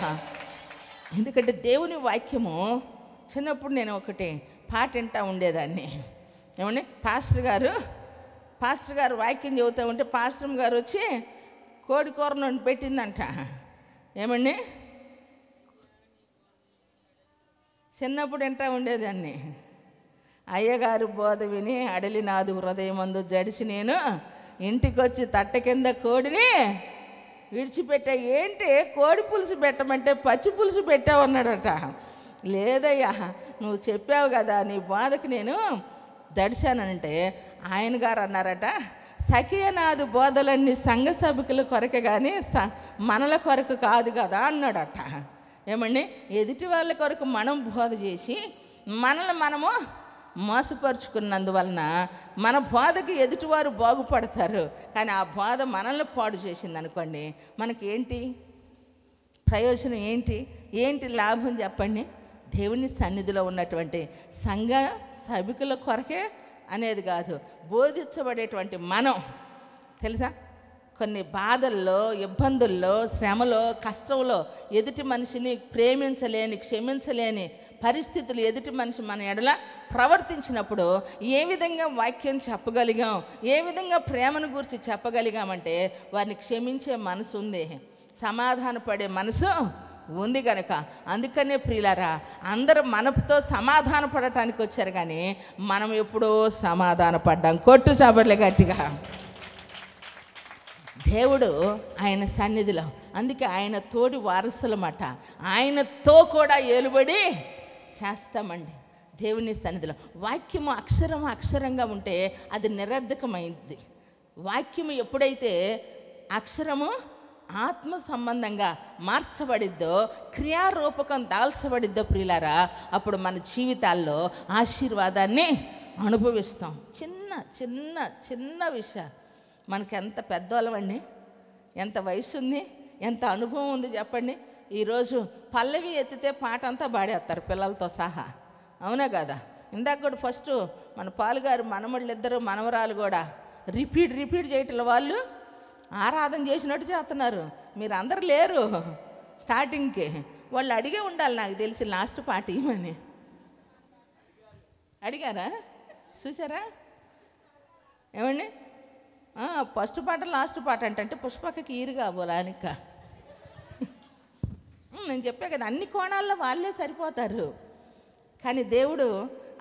ఎందుకంటే దేవుని వాక్యము చిన్నప్పుడు నేను ఒకటి పాట వింటూ ఉండేదాన్ని. ఏమండి పాస్టర్ గారు వాక్యం చెబుతూ ఉంటే పాస్టర్ గారు వచ్చి కోడి కూర నుండి పెట్టిందంట. ఏమండి చిన్నప్పుడు వింటూ ఉండేదాన్ని. అయ్యగారు బోధ విని అడలినాదు హృదయమందు జడిసి నేను ఇంటికి వచ్చి తట్ట కింద కోడిని విడిచిపెట్టా. ఏంటి కోడి పులుసు పెట్టమంటే పచ్చి పులుసు పెట్టావు అన్నాడట. లేదయ్యా, నువ్వు చెప్పావు కదా నీ బాధకు నేను దడిచానంటే ఆయన గారు అన్నారట, సఖియనాదు బోధలన్నీ సంఘ సభకుల కొరకు కానీ మనల కొరకు కాదు కదా అన్నాడట. ఏమండి ఎదుటి వాళ్ళ కొరకు మనం బోధ చేసి మనల్ని మనము మోసపరుచుకున్నందువలన మన బోధకు ఎదుటివారు బాగుపడతారు. కానీ ఆ బోధ మనల్ని పాడు చేసింది అనుకోండి, మనకి ఏంటి ప్రయోజనం, ఏంటి లాభం చెప్పండి? దేవుని సన్నిధిలో ఉన్నటువంటి సంఘ సభికుల కొరకే అనేది కాదు, బోధించబడేటువంటి మనం తెలుసా కొన్ని బాధల్లో, ఇబ్బందుల్లో, శ్రమలో, కష్టంలో ఎదుటి మనిషిని ప్రేమించలేని, క్షమించలేని పరిస్థితులు ఎదుటి మనిషి మన ఎడల ప్రవర్తించినప్పుడు ఏ విధంగా వాక్యం చెప్పగలిగాం, ఏ విధంగా ప్రేమను గురించి చెప్పగలిగామంటే వారిని క్షమించే మనసు ఉంది, సమాధానపడే మనసు ఉంది కనుక. అందుకనే ప్రియులారా, అందరూ మనతో సమాధాన పడటానికి వచ్చారు కానీ మనం ఎప్పుడో సమాధాన పడ్డాం. కొట్టు చబర్లే గట్టిగా. దేవుడు ఆయన సన్నిధిలో, అందుకే ఆయన తోడి వారసులమాట, ఆయనతో కూడా ఏలుబడి చేస్తామండి దేవుని సన్నిధిలో. వాక్యము అక్షరంగా ఉంటే అది నిరర్ధకమైంది. వాక్యము ఎప్పుడైతే అక్షరము ఆత్మ సంబంధంగా మార్చబడిద్దో, క్రియారూపకం దాల్చబడిద్దో ప్రియులారా, అప్పుడు మన జీవితాల్లో ఆశీర్వాదాన్ని అనుభవిస్తాం. చిన్న చిన్న చిన్న విషయాలు మనకి ఎంత పెద్దోళ్ళమండి, ఎంత వయసు ఉంది, ఎంత అనుభవం ఉంది చెప్పండి. ఈరోజు పల్లవి ఎత్తితే పాట అంతా పాడేస్తారు పిల్లలతో సహా, అవునా కదా? ఇందాక కూడా ఫస్ట్ మన పాలుగారు మనమళ్ళు ఇద్దరు మనవరాలు కూడా రిపీట్ చేయటం వాళ్ళు ఆరాధన చేసినట్టు చేస్తున్నారు. మీరు అందరు లేరు స్టార్టింగ్కి, వాళ్ళు అడిగే ఉండాలి నాకు తెలిసి లాస్ట్ పాట ఇవ్వమని. అడిగారా? చూసారా ఏమండి? ఫస్ట్ పాట లాస్ట్ పాట అంటే పుష్పకకి ఈరు కాబోలానిక. నేను చెప్పా కదా, అన్ని కోణాల్లో వాళ్ళే సరిపోతారు. కానీ దేవుడు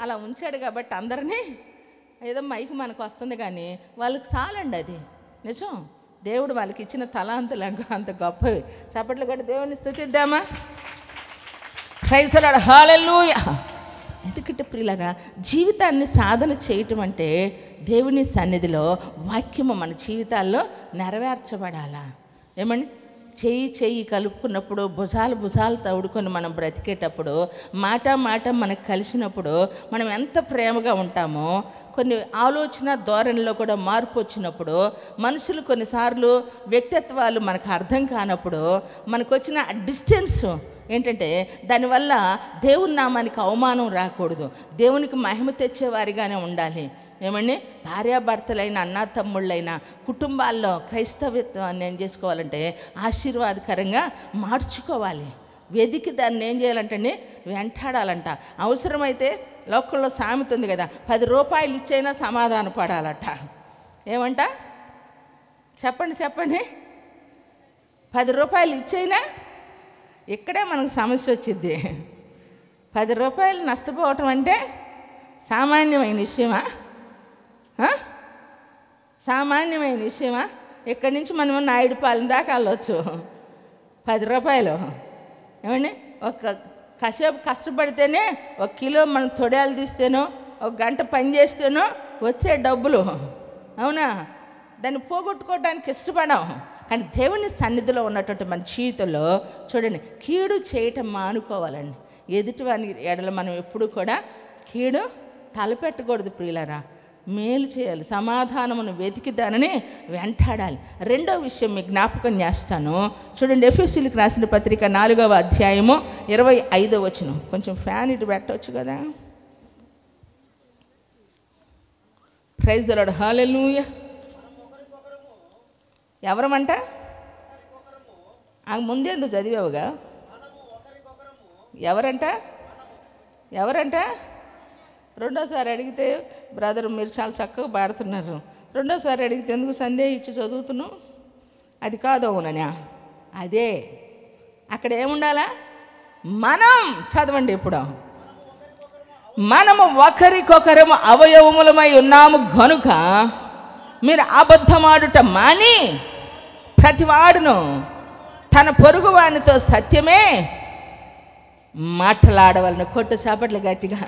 అలా ఉంచాడు కాబట్టి అందరినీ, ఏదో మైకి మనకు వస్తుంది కానీ వాళ్ళకి చాలండి, అది నిజం. దేవుడు వాళ్ళకి ఇచ్చిన తలాంతులు అంత గొప్పవి. చప్పట్లు కూడా దేవుని స్తుతిద్దామా? ప్రైజ్ ది లార్డ్, హల్లెలూయా. ఎందుకంటే ప్రియులారా, జీవితాన్ని సాధన చేయటం అంటే దేవుని సన్నిధిలో వాక్యము మన జీవితాల్లో నెరవేర్చబడాలా. ఏమండి? చెయ్యి కలుపుకున్నప్పుడు, భుజాలు తవుడుకొని మనం బ్రతికేటప్పుడు, మాట మనకు కలిసినప్పుడు మనం ఎంత ప్రేమగా ఉంటామో, కొన్ని ఆలోచన ధోరణిలో కూడా మార్పు వచ్చినప్పుడు, మనుషులు కొన్నిసార్లు వ్యక్తిత్వాలు మనకు అర్థం కానప్పుడు మనకు వచ్చిన డిస్టెన్స్ ఏంటంటే, దానివల్ల దేవుని నామానికి అవమానం రాకూడదు, దేవునికి మహిమ తెచ్చేవారిగానే ఉండాలి. ఏమండి? భార్యాభర్తలైన అన్నా తమ్ముళ్ళైన కుటుంబాల్లో క్రైస్తవ్యత్వాన్ని ఏం చేసుకోవాలంటే ఆశీర్వాదకరంగా మార్చుకోవాలి. వెదికి దాన్ని ఏం చేయాలంటే వెంటాడాలంట. అవసరమైతే లోకల్లో సామెత ఉంది కదా, 10 రూపాయలు ఇచ్చైనా సమాధాన పడాలట. ఏమంట? చెప్పండి. 10 రూపాయలు ఇచ్చైనా, ఇక్కడే మనకు సమస్య వచ్చింది. 10 రూపాయలు నష్టపోవటం అంటే సామాన్యమైన విషయమా? సామాన్యమైన విషయమా? ఇక్కడి నుంచి మనం నాయుడుపాలెం దాకా వెళ్ళొచ్చు. 10 రూపాయలు ఏమండి? కాసేపు కష్టపడితేనే, 1 కిలో మనం తొడయాలు తీస్తేనో, 1 గంట పని చేస్తేనో వచ్చే డబ్బులు, అవునా? దాన్ని పోగొట్టుకోవడానికి ఇష్టపడం. కానీ దేవుని సన్నిధిలో ఉన్నటువంటి మన జీవితంలో చూడండి, కీడు చేయటం మానుకోవాలండి. ఎదుటివాని ఎడల మనం ఎప్పుడు కూడా కీడు తలపెట్టకూడదు ప్రియులారా. మేలు చేయాలి, సమాధానమును వెతికి దానిని వెంటాడాలి. రెండో విషయం మీకు జ్ఞాపకం చేస్తాను. చూడండి, ఎఫెసీయులకు రాసిన పత్రిక 4వ అధ్యాయము 25వ వచనం. కొంచెం ఫ్యాన్ ఇటు పెట్టవచ్చు కదా. ప్రైజ్ ది లార్డ్, హల్లెలూయా. ఎవరమంట? ముందేందుకు చదివావుగా? ఎవరంట? రెండోసారి అడిగితే, బ్రదర్ మీరు చాలా చక్కగా పాడుతున్నారు, రెండోసారి అడిగితే ఎందుకు సందేహం ఇచ్చి చదువుతున్నావు? అది కాదు. అవుననా? అదే. అక్కడ ఏముండాలా? మనం చదవండి ఇప్పుడు. మనము ఒకరికొకరము అవయవములమై ఉన్నాము గనుక మీరు అబద్ధమాడుట మాని ప్రతివాడును తన పొరుగు వానితో సత్యమే మాట్లాడవలను. కొట్టు చాపట్లు గట్టిగా.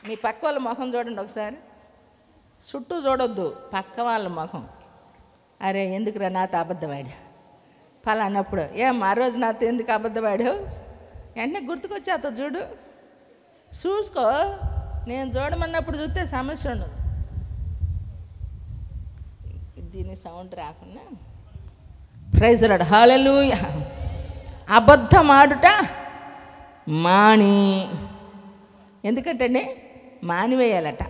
మీ పక్క వాళ్ళ ముఖం చూడండి ఒకసారి, చుట్టూ చూడొద్దు, పక్క వాళ్ళ ముఖం. అరే ఎందుకురా నాతో అబద్ధవాడు పలానప్పుడు, ఆ రోజు నాతో ఎందుకు అబద్ధవాడు? వెంటనే గుర్తుకొచ్చేత చూడు, చూసుకో. నేను చూడమన్నప్పుడు చూస్తే సమస్య ఉండదు. దీని సౌండ్ రాకుండా. ప్రైజ్ ది లార్డ్, హల్లెలూయా. అబద్ధమాడుట మాని. ఎందుకంటే మానివేయాలట.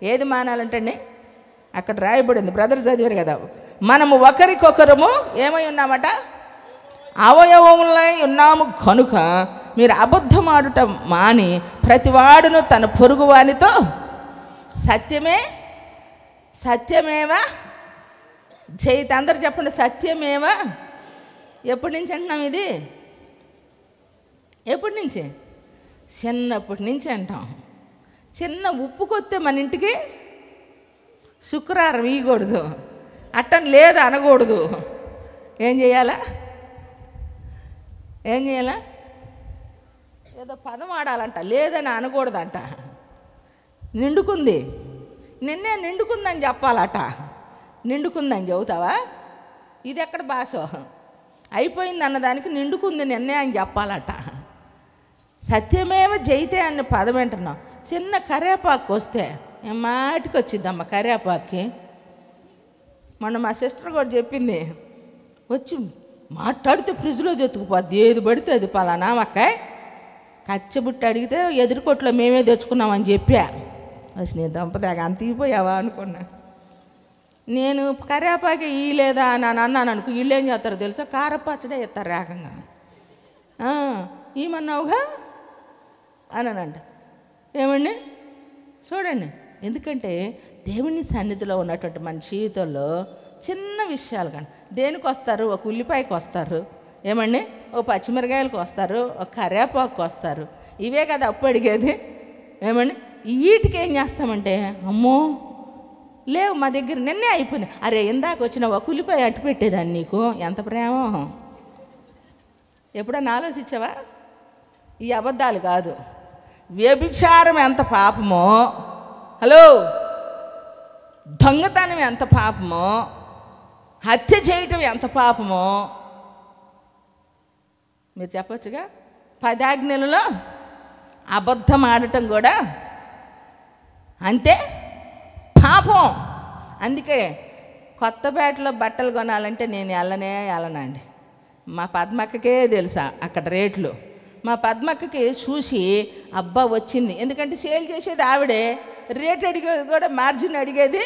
ఏది మానాలంటే అక్కడ రాయబడింది, బ్రదర్ చదివారు కదా, మనము ఒకరికొకరము ఏమై ఉన్నామట? అవయవములై ఉన్నాము కనుక మీరు అబద్ధమాడుట మాని ప్రతివాడును తన పొరుగువానితో సత్యమేవా జయిత. అందరూ చెప్పండి, సత్యమేవా. ఎప్పటి నుంచి అంటున్నాం ఇది? ఎప్పటి నుంచి? చిన్నప్పటి నుంచి అంటాం. చిన్న ఉప్పు కొత్తే మన ఇంటికి శుక్రవారం ఇవ్వకూడదు, అట్టని లేదు అనకూడదు. ఏం చేయాలా? ఏదో పదం ఆడాలంట, లేదని అనకూడదంట. నిండుకుంది, నిన్నే నిండుకుందని చెప్పాలట. నిండుకుందని చెబుతావా? ఇది ఎక్కడ భాష? అయిపోయింది అన్నదానికి నిండుకుంది నిన్నే అని చెప్పాలట. సత్యమేవ జయితే అన్న పదం వింటున్నాం. చిన్న కరేపాకు వస్తే మాటికి వచ్చిద్దమ్మ కరివేపాకి. మొన్న మా సిస్టర్ కూడా చెప్పింది, వచ్చి మాట్లాడితే ఫ్రిడ్జ్లో తెచ్చుకుపోద్ది, ఏది పడితే అది పలానా అక్కాయ్ కచ్చబుట్టి అడిగితే ఎదురుకొట్లో మేమే తెచ్చుకున్నామని చెప్పా. అసలు నేను దంపదాగా అంత ఇగిపోయావా అనుకున్నా. నేను కరివేపాకి ఇయ్యలేదా అని అన్నాను అనుకో, వీళ్ళు ఏం చేస్తారో తెలుసా, కారపచ్చడే ఇస్తారు ఏకంగా. ఏమన్నావుగా అనంట. ఏమండి చూడండి, ఎందుకంటే దేవుని సన్నిధిలో ఉన్నటువంటి మన జీవితంలో చిన్న విషయాలు కానీ దేనికి వస్తారు, ఒక ఉల్లిపాయకి వస్తారు, ఏమండి ఓ పచ్చిమిరకాయలకు వస్తారు, ఒక కరివేపాకు వస్తారు. ఇవే కదా అప్పు అడిగేది. ఏమండి వీటికి ఏం చేస్తామంటే, అమ్మో లేవు మా దగ్గర నిన్నే అయిపోయినాయి. అరే ఇందాక వచ్చిన ఒక ఉల్లిపాయ అట్టు పెట్టేదాన్ని, నీకు ఎంత ప్రేమ. ఎప్పుడన్నా ఆలోచించావా? ఈ అబద్ధాలు కాదు, వ్యభిచారం ఎంత పాపమో, హలో దొంగతనం ఎంత పాపమో, హత్య చేయటం ఎంత పాపమో మీరు చెప్పచ్చుగా. 10 ఆజ్ఞలలో అబద్ధం ఆడటం కూడా అంతే పాపం. అందుకే కొత్తపేటలో బట్టలు కొనాలంటే నేను వెళ్ళనండి. మా పద్మక్కకే తెలుసా అక్కడ రేట్లు. మా పద్మక్కకి చూసి అబ్బా వచ్చింది, ఎందుకంటే సేల్ చేసేది ఆవిడే, రేట్ అడిగేది కూడా మార్జిన్ అడిగేది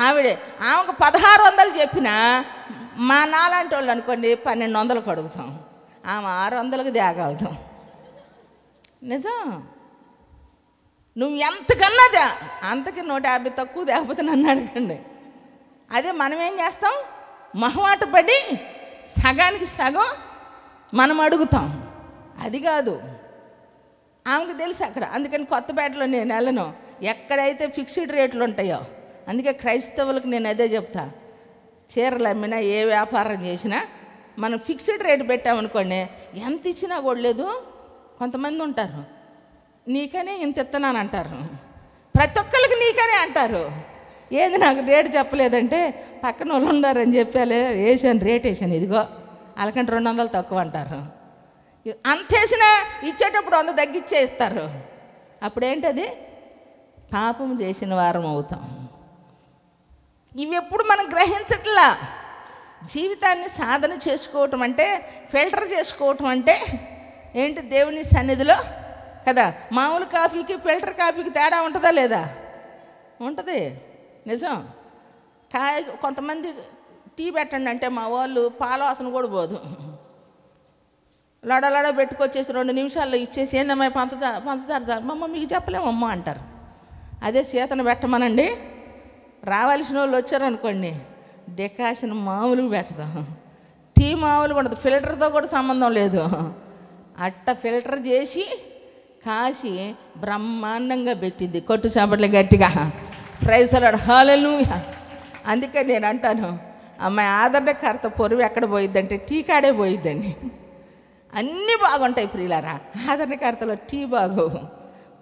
ఆవిడే. ఆమెకు 1600 చెప్పినా మా నాలాంటి వాళ్ళు అనుకోండి 1200కు అడుగుతాం, ఆమె 600కు తేగలుగుతాం. నిజం. నువ్వు ఎంతకన్నదా అంతకి 150 తక్కువ తేకపోతే నన్ను అడగండి. అదే మనం ఏం చేస్తాం, మొహమాట పడి సగానికి సగం మనం అడుగుతాం. అది కాదు, ఆమెకు తెలుసు అక్కడ. అందుకని కొత్తపేటలో నేను వెళ్ళను, ఎక్కడైతే ఫిక్స్డ్ రేట్లు ఉంటాయో. అందుకే క్రైస్తవులకు నేను అదే చెప్తా, చీరలు అమ్మినా ఏ వ్యాపారం చేసినా మనం ఫిక్స్డ్ రేటు పెట్టామనుకోండి, ఎంత ఇచ్చినా కూడా లేదు. కొంతమంది ఉంటారు నీకనే ఇంత ఇస్తున్నాను అంటారు, ప్రతి ఒక్కరికి నీకనే అంటారు. ఏది నాకు రేటు చెప్పలేదంటే పక్కన వాళ్ళు ఉన్నారని చెప్పాలి, వేసాను రేట్ వేసాను, ఇదిగో వాళ్ళకంటే 200 తక్కువ అంటారు. అంత వేసినా ఇచ్చేటప్పుడు 100 తగ్గిచ్చే ఇస్తారు. అప్పుడేంటది, పాపం చేసిన వారం అవుతాం. ఇవి ఎప్పుడు మనం గ్రహించట్లా. జీవితాన్ని సాధన చేసుకోవటం అంటే, ఫిల్టర్ చేసుకోవటం అంటే ఏంటి, దేవుని సన్నిధిలో కదా. మామూలు కాఫీకి ఫిల్టర్ కాఫీకి తేడా ఉంటుందా లేదా? ఉంటుంది. నిజం. కొంతమంది టీ పెట్టండి అంటే మా వాళ్ళు పాల వాసన కూడా పోదు, లడలడ పెట్టుకొచ్చేసి 2 నిమిషాల్లో ఇచ్చేసి ఏందమ్మా పంచదార సార్ మమ్మ మీకు చెప్పలేమమ్మా అంటారు. అదే సీతను పెట్టమనండి, రావాల్సిన వాళ్ళు వచ్చారనుకోండి డెకాషన్ మామూలుగా పెడతాం, టీ మామూలుగా ఉండదు, ఫిల్టర్తో కూడా సంబంధం లేదు. అట్ట ఫిల్టర్ చేసి కాసి బ్రహ్మాండంగా పెట్టింది. కొట్టు చేపట్లు గట్టిగా ప్రైజ్ లార్డ్, హల్లెలూయా. అందుకే నేను అంటాను, అమ్మాయి ఆదరణకర్త పొరుగు ఎక్కడ పోయిద్దంటే టీ కాడే పోయిద్దండి. అన్నీ బాగుంటాయి ప్రియులారా, ఆదరణకర్తలో టీ బాగోవు.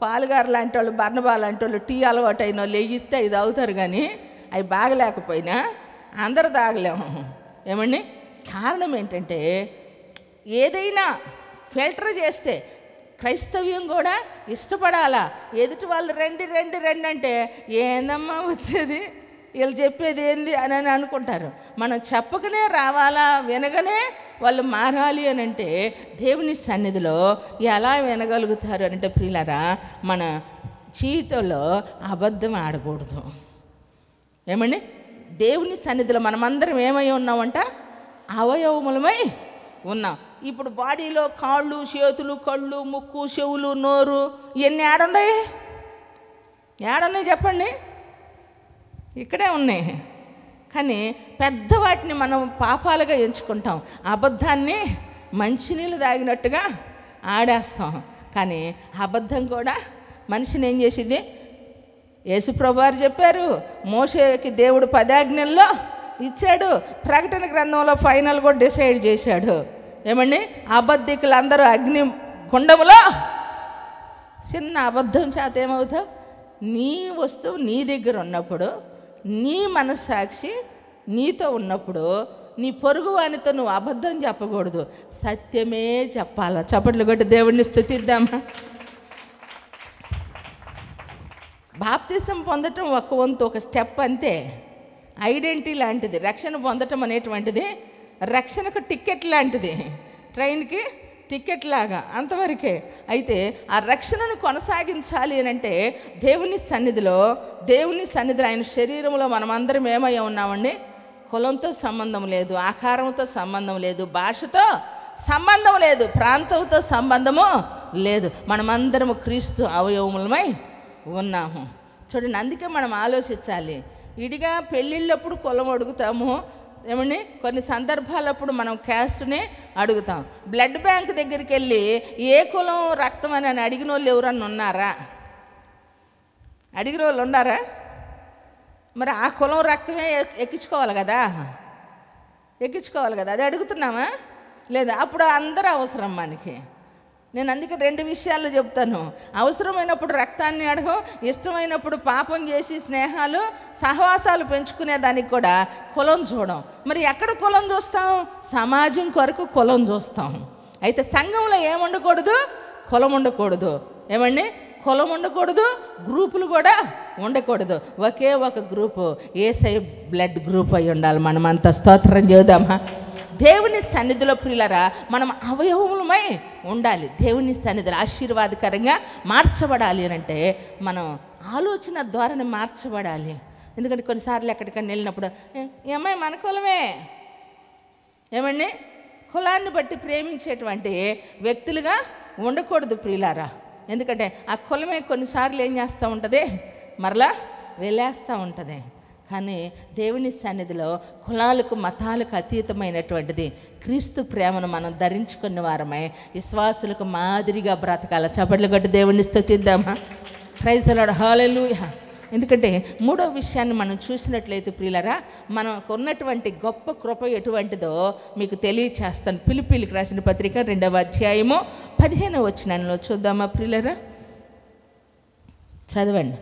పాలుగారు లాంటి వాళ్ళు, బర్ణబా లాంటి వాళ్ళు టీ అలవాటు అయిన వాళ్ళు లేగిస్తే ఇది అవుతారు, కానీ అవి బాగలేకపోయినా అందరు తాగలేము. ఏమండి, కారణం ఏంటంటే ఏదైనా ఫిల్టర్ చేస్తే క్రైస్తవ్యం కూడా ఇష్టపడాలా. ఎదుటి వాళ్ళు రండి రండి రండి అంటే ఏందమ్మా వచ్చేది, వీళ్ళు చెప్పేది ఏంది అని అనుకుంటారు. మనం చెప్పకనే రావాలా, వినగానే వాళ్ళు మారాలి అని అంటే దేవుని సన్నిధిలో ఎలా వినగలుగుతారు అంటే ప్రియులారా, మన జీవితంలో అబద్ధం ఆడకూడదు. ఏమండి, దేవుని సన్నిధిలో మనమందరం ఏమై ఉన్నామంట, అవయవములమై ఉన్నాం. ఇప్పుడు బాడీలో కాళ్ళు, చేతులు, కళ్ళు, ముక్కు, చెవులు, నోరు ఇవన్నీ ఏడున్నాయి? చెప్పండి. ఇక్కడే ఉన్నాయి. కానీ పెద్ద వాటిని మనం పాపాలుగా ఎంచుకుంటాం, అబద్ధాన్ని మంచినీళ్ళు తాగినట్టుగా ఆడేస్తాం. కానీ అబద్ధం కూడా మనిషిని ఏం చేసింది? యేసుప్రభువారు చెప్పారు, మోషేకి దేవుడు 10 ఆజ్ఞల్లో ఇచ్చాడు, ప్రకటన గ్రంథంలో ఫైనల్ కూడా డిసైడ్ చేశాడు. ఏమండి, అబద్ధికులందరూ అగ్ని కుండములో. చిన్న అబద్ధం చేత ఏమవుతావు? నీ వస్తువు నీ దగ్గర ఉన్నప్పుడు, నీ మనస్సాక్షి నీతో ఉన్నప్పుడు, నీ పొరుగు వానితో నువ్వు అబద్ధం చెప్పకూడదు, సత్యమే చెప్పాలా. చప్పట్లు కొట్టి దేవుడిని స్తుతిద్దామా? బాప్తిసం పొందటం ఒక వంతు, ఒక స్టెప్ అంతే. ఐడెంటిటీ లాంటిది. రక్షణ పొందటం అనేటువంటిది రక్షణకు టికెట్ లాంటిది, ట్రైన్కి టికెట్ లాగా, అంతవరకే. అయితే ఆ రక్షణను కొనసాగించాలి అని అంటే దేవుని సన్నిధిలో ఆయన శరీరంలో మనమందరం ఏమై ఉన్నామండి? కులంతో సంబంధం లేదు, ఆకారంతో సంబంధం లేదు, భాషతో సంబంధం లేదు, ప్రాంతంతో సంబంధము లేదు. మనమందరము క్రీస్తు అవయవములమై ఉన్నాము. చూడండి, అందుకే మనం ఆలోచించాలి. ఇడిగా పెళ్ళిళ్ళప్పుడు కులం అడుగుతాము, ఏమండి, కొన్ని సందర్భాలప్పుడు మనం క్యాస్ట్ని అడుగుతాం. బ్లడ్ బ్యాంక్ దగ్గరికి వెళ్ళి ఏ కులం రక్తం అని అడిగిన వాళ్ళు ఎవరన్నా ఉన్నారా? అడిగిన వాళ్ళు ఉన్నారా? మరి ఆ కులం రక్తమే ఎక్కించుకోవాలి కదా, అది అడుగుతున్నామా లేదా? అప్పుడు అందరూ అవసరం మనకి. నేను అందుకే 2 విషయాలు చెప్తాను. అవసరమైనప్పుడు రక్తాన్ని అడగం, ఇష్టమైనప్పుడు పాపం చేసి స్నేహాలు సహవాసాలు పెంచుకునేదానికి కూడా కులం చూడం. మరి ఎక్కడ కులం చూస్తాం? సమాజం కొరకు కులం చూస్తాం. అయితే సంఘంలో ఏముండకూడదు? కులం ఉండకూడదు. ఏమండి? కులం ఉండకూడదు, గ్రూపులు కూడా ఉండకూడదు. ఒకే ఒక గ్రూపు, యేసయ్య బ్లడ్ గ్రూప్ అయి ఉండాలి. మనమంతా స్తోత్రం చేద్దామా? దేవుని సన్నిధిలో ప్రియులరా మనం అవయవములమై ఉండాలి. దేవుని సన్నిధిలో ఆశీర్వాదకరంగా మార్చబడాలి అని అంటే మనం ఆలోచన ద్వారానే మార్చబడాలి. ఎందుకంటే కొన్నిసార్లు ఎక్కడికైనా వెళ్ళినప్పుడు ఈ అమ్మాయి మన కులమే, ఏమండి, కులాన్ని బట్టి ప్రేమించేటువంటి వ్యక్తులుగా ఉండకూడదు ప్రియులారా. ఎందుకంటే ఆ కులమే కొన్నిసార్లు ఏం చేస్తూ ఉంటుంది? మరలా వెళ్ళేస్తూ ఉంటుంది. కానీ దేవుని సన్నిధిలో కులాలకు మతాలకు అతీతమైనటువంటిది క్రీస్తు ప్రేమను మనం ధరించుకున్న వారమై విశ్వాసులకు మాదిరిగా బ్రతకాల. చప్పట్లు కొట్టి దేవుని స్తుతిద్దామా? ప్రైజ్ ది లార్డ్, హల్లెలూయా. ఎందుకంటే 3వ విషయాన్ని మనం చూసినట్లయితే ప్రియులరా, మనకు ఉన్నటువంటి గొప్ప కృప ఎటువంటిదో మీకు తెలియచేస్తాను. ఫిలిప్పీయులకు రాసిన పత్రిక 2వ అధ్యాయము 15వ వచనంలో చూద్దామా ప్రియులరా? చదవండి.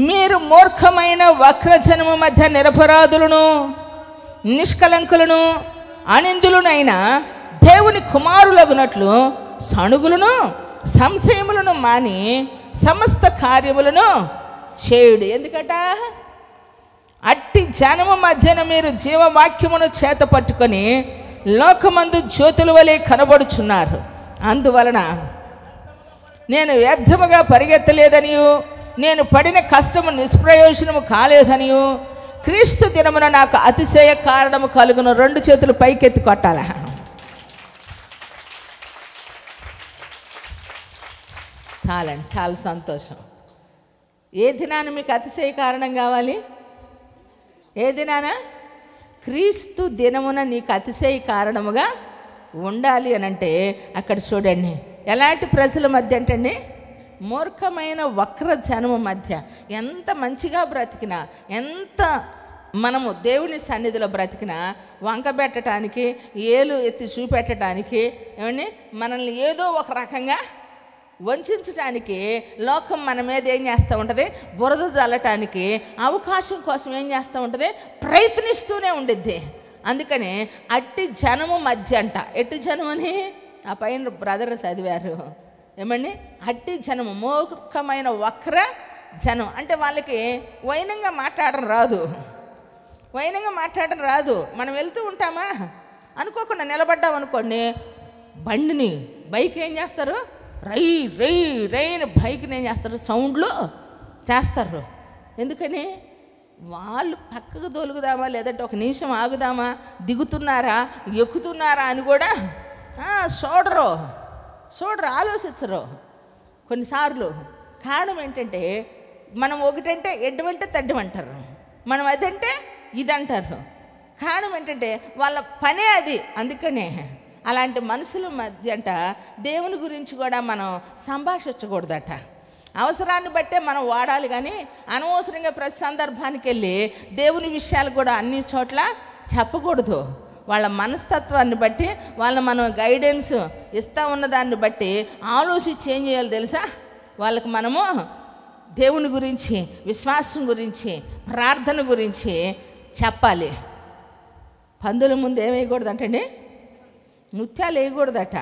మీరు మూర్ఖమైన వక్రజనము మధ్య నిరపరాధులను, నిష్కలంకులను, అనిందులనైన దేవుని కుమారులగునట్లు సణుగులను, సంశయములను మాని సమస్త కార్యములను చేయుడు. ఎందుకట? అట్టి జనము మధ్యన మీరు జీవవాక్యమును చేత పట్టుకొని లోకమందు జ్యోతుల వలె కనబడుచున్నారు. అందువలన నేను వ్యర్థముగా పరిగెత్తలేదనియు, నేను పడిన కష్టము నిష్ప్రయోజనము కాలేదనియు, క్రీస్తు దినమున నాకు అతిశయ కారణము కలుగును. 2 చేతులు పైకెత్తి కొట్టాల. చాలండి, చాలా సంతోషం. ఏ దినాన మీకు అతిశయ కారణం కావాలి? ఏ దినాన? క్రీస్తు దినమున నీకు అతిశయ కారణముగా ఉండాలి అని అంటే అక్కడ చూడండి, ఎలాంటి ప్రజల మధ్య అంటండి? మూర్ఖమైన వక్ర జనము మధ్య. ఎంత మంచిగా బ్రతికినా, ఎంత మనము దేవుని సన్నిధిలో బ్రతికినా వంకబెట్టడానికి, ఏలు ఎత్తి చూపెట్టడానికి, ఏమండి, మనల్ని ఏదో ఒక రకంగా వంచడానికి లోకం మన మీద ఏం చేస్తూ ఉంటుంది? బురద జల్లటానికి అవకాశం కోసం ఏం చేస్తూ ఉంటుంది? ప్రయత్నిస్తూనే ఉండిద్ది. అందుకని అట్టి జనము మధ్య అంట. ఎట్టి జనం అని ఆ పైన బ్రదర్ చదివారు. ఏమండి? అట్టి జనము, మూర్ఖమైన వక్ర జనం అంటే వాళ్ళకి వైనంగా మాట్లాడడం రాదు. మనం వెళ్తూ ఉంటామా, అనుకోకుండా నిలబడ్డాం అనుకోండి, బండిని బైక్ ఏం చేస్తారు? రై రై రైని బైక్ని ఏం చేస్తారు? సౌండ్లు చేస్తారు. ఎందుకని? వాళ్ళు పక్కకు తొలుగుదామా, లేదంటే ఒక నిమిషం ఆగుదామా, దిగుతున్నారా, ఎక్కుతున్నారా అని కూడా చూడరు, ఆలోచించరు కొన్నిసార్లు. కారణం ఏంటంటే మనం ఒకటంటే ఎడ్డమంటే తడ్డమంటారు, మనం అదంటే ఇదంటారు. కారణం ఏంటంటే వాళ్ళ పనే అది. అందుకనే అలాంటి మనుషుల మధ్య అంట దేవుని గురించి కూడా మనం సంభాషించకూడదట. అవసరాన్ని బట్టే మనం వాడాలి, కానీ అనవసరంగా ప్రతి సందర్భానికి వెళ్ళి దేవుని విషయాలు కూడా అన్ని చోట్ల చెప్పకూడదు. వాళ్ళ మనస్తత్వాన్ని బట్టి, వాళ్ళ మనం గైడెన్స్ ఇస్తూ ఉన్నదాన్ని బట్టి ఆలోచించి ఏం చేయాలి తెలుసా? వాళ్ళకి మనము దేవుని గురించి, విశ్వాసం గురించి, ప్రార్థన గురించి చెప్పాలి. పందుల ముందు ఏమేయకూడదు అంటండి? నృత్యాలు వేయకూడదట.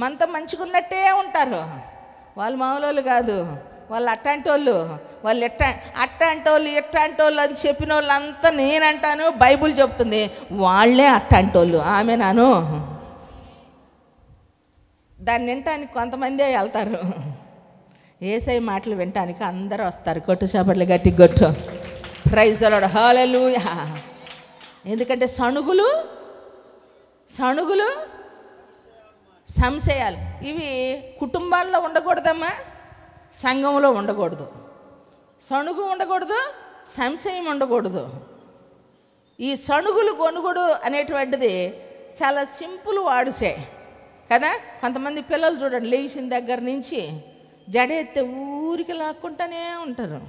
మనతో మంచుకున్నట్టే ఉంటారు, వాళ్ళు మామూలు కాదు, వాళ్ళు అట్లాంటి వాళ్ళు, వాళ్ళు అట్లాంటి వాళ్ళు అని చెప్పిన వాళ్ళంతా నేనంటాను, బైబుల్ చెప్తుంది వాళ్ళే అట్లాంటి వాళ్ళు. ఆమె నాను దాన్ని వినటానికి కొంతమందే వెళ్తారు, యేసయ్య మాటలు వినటానికి అందరూ వస్తారు. కొట్టు చప్పట్లు గట్టి కొట్టు, ప్రైజ్ ది లార్డ్, హల్లెలూయా. ఎందుకంటే సణుగులు సంశయాలు ఇవి కుటుంబాల్లో ఉండకూడదమ్మా, సంఘంలో ఉండకూడదు. సణుగు ఉండకూడదు, సంశయం ఉండకూడదు. ఈ సణుగులు గొనుగుడు అనేటువంటిది చాలా సింపుల్ వాడుసే కదా. కొంతమంది పిల్లలు చూడండి, లేచిన దగ్గర నుంచి జడెత్తే ఊరికి లాక్కుంటూనే ఉంటారు.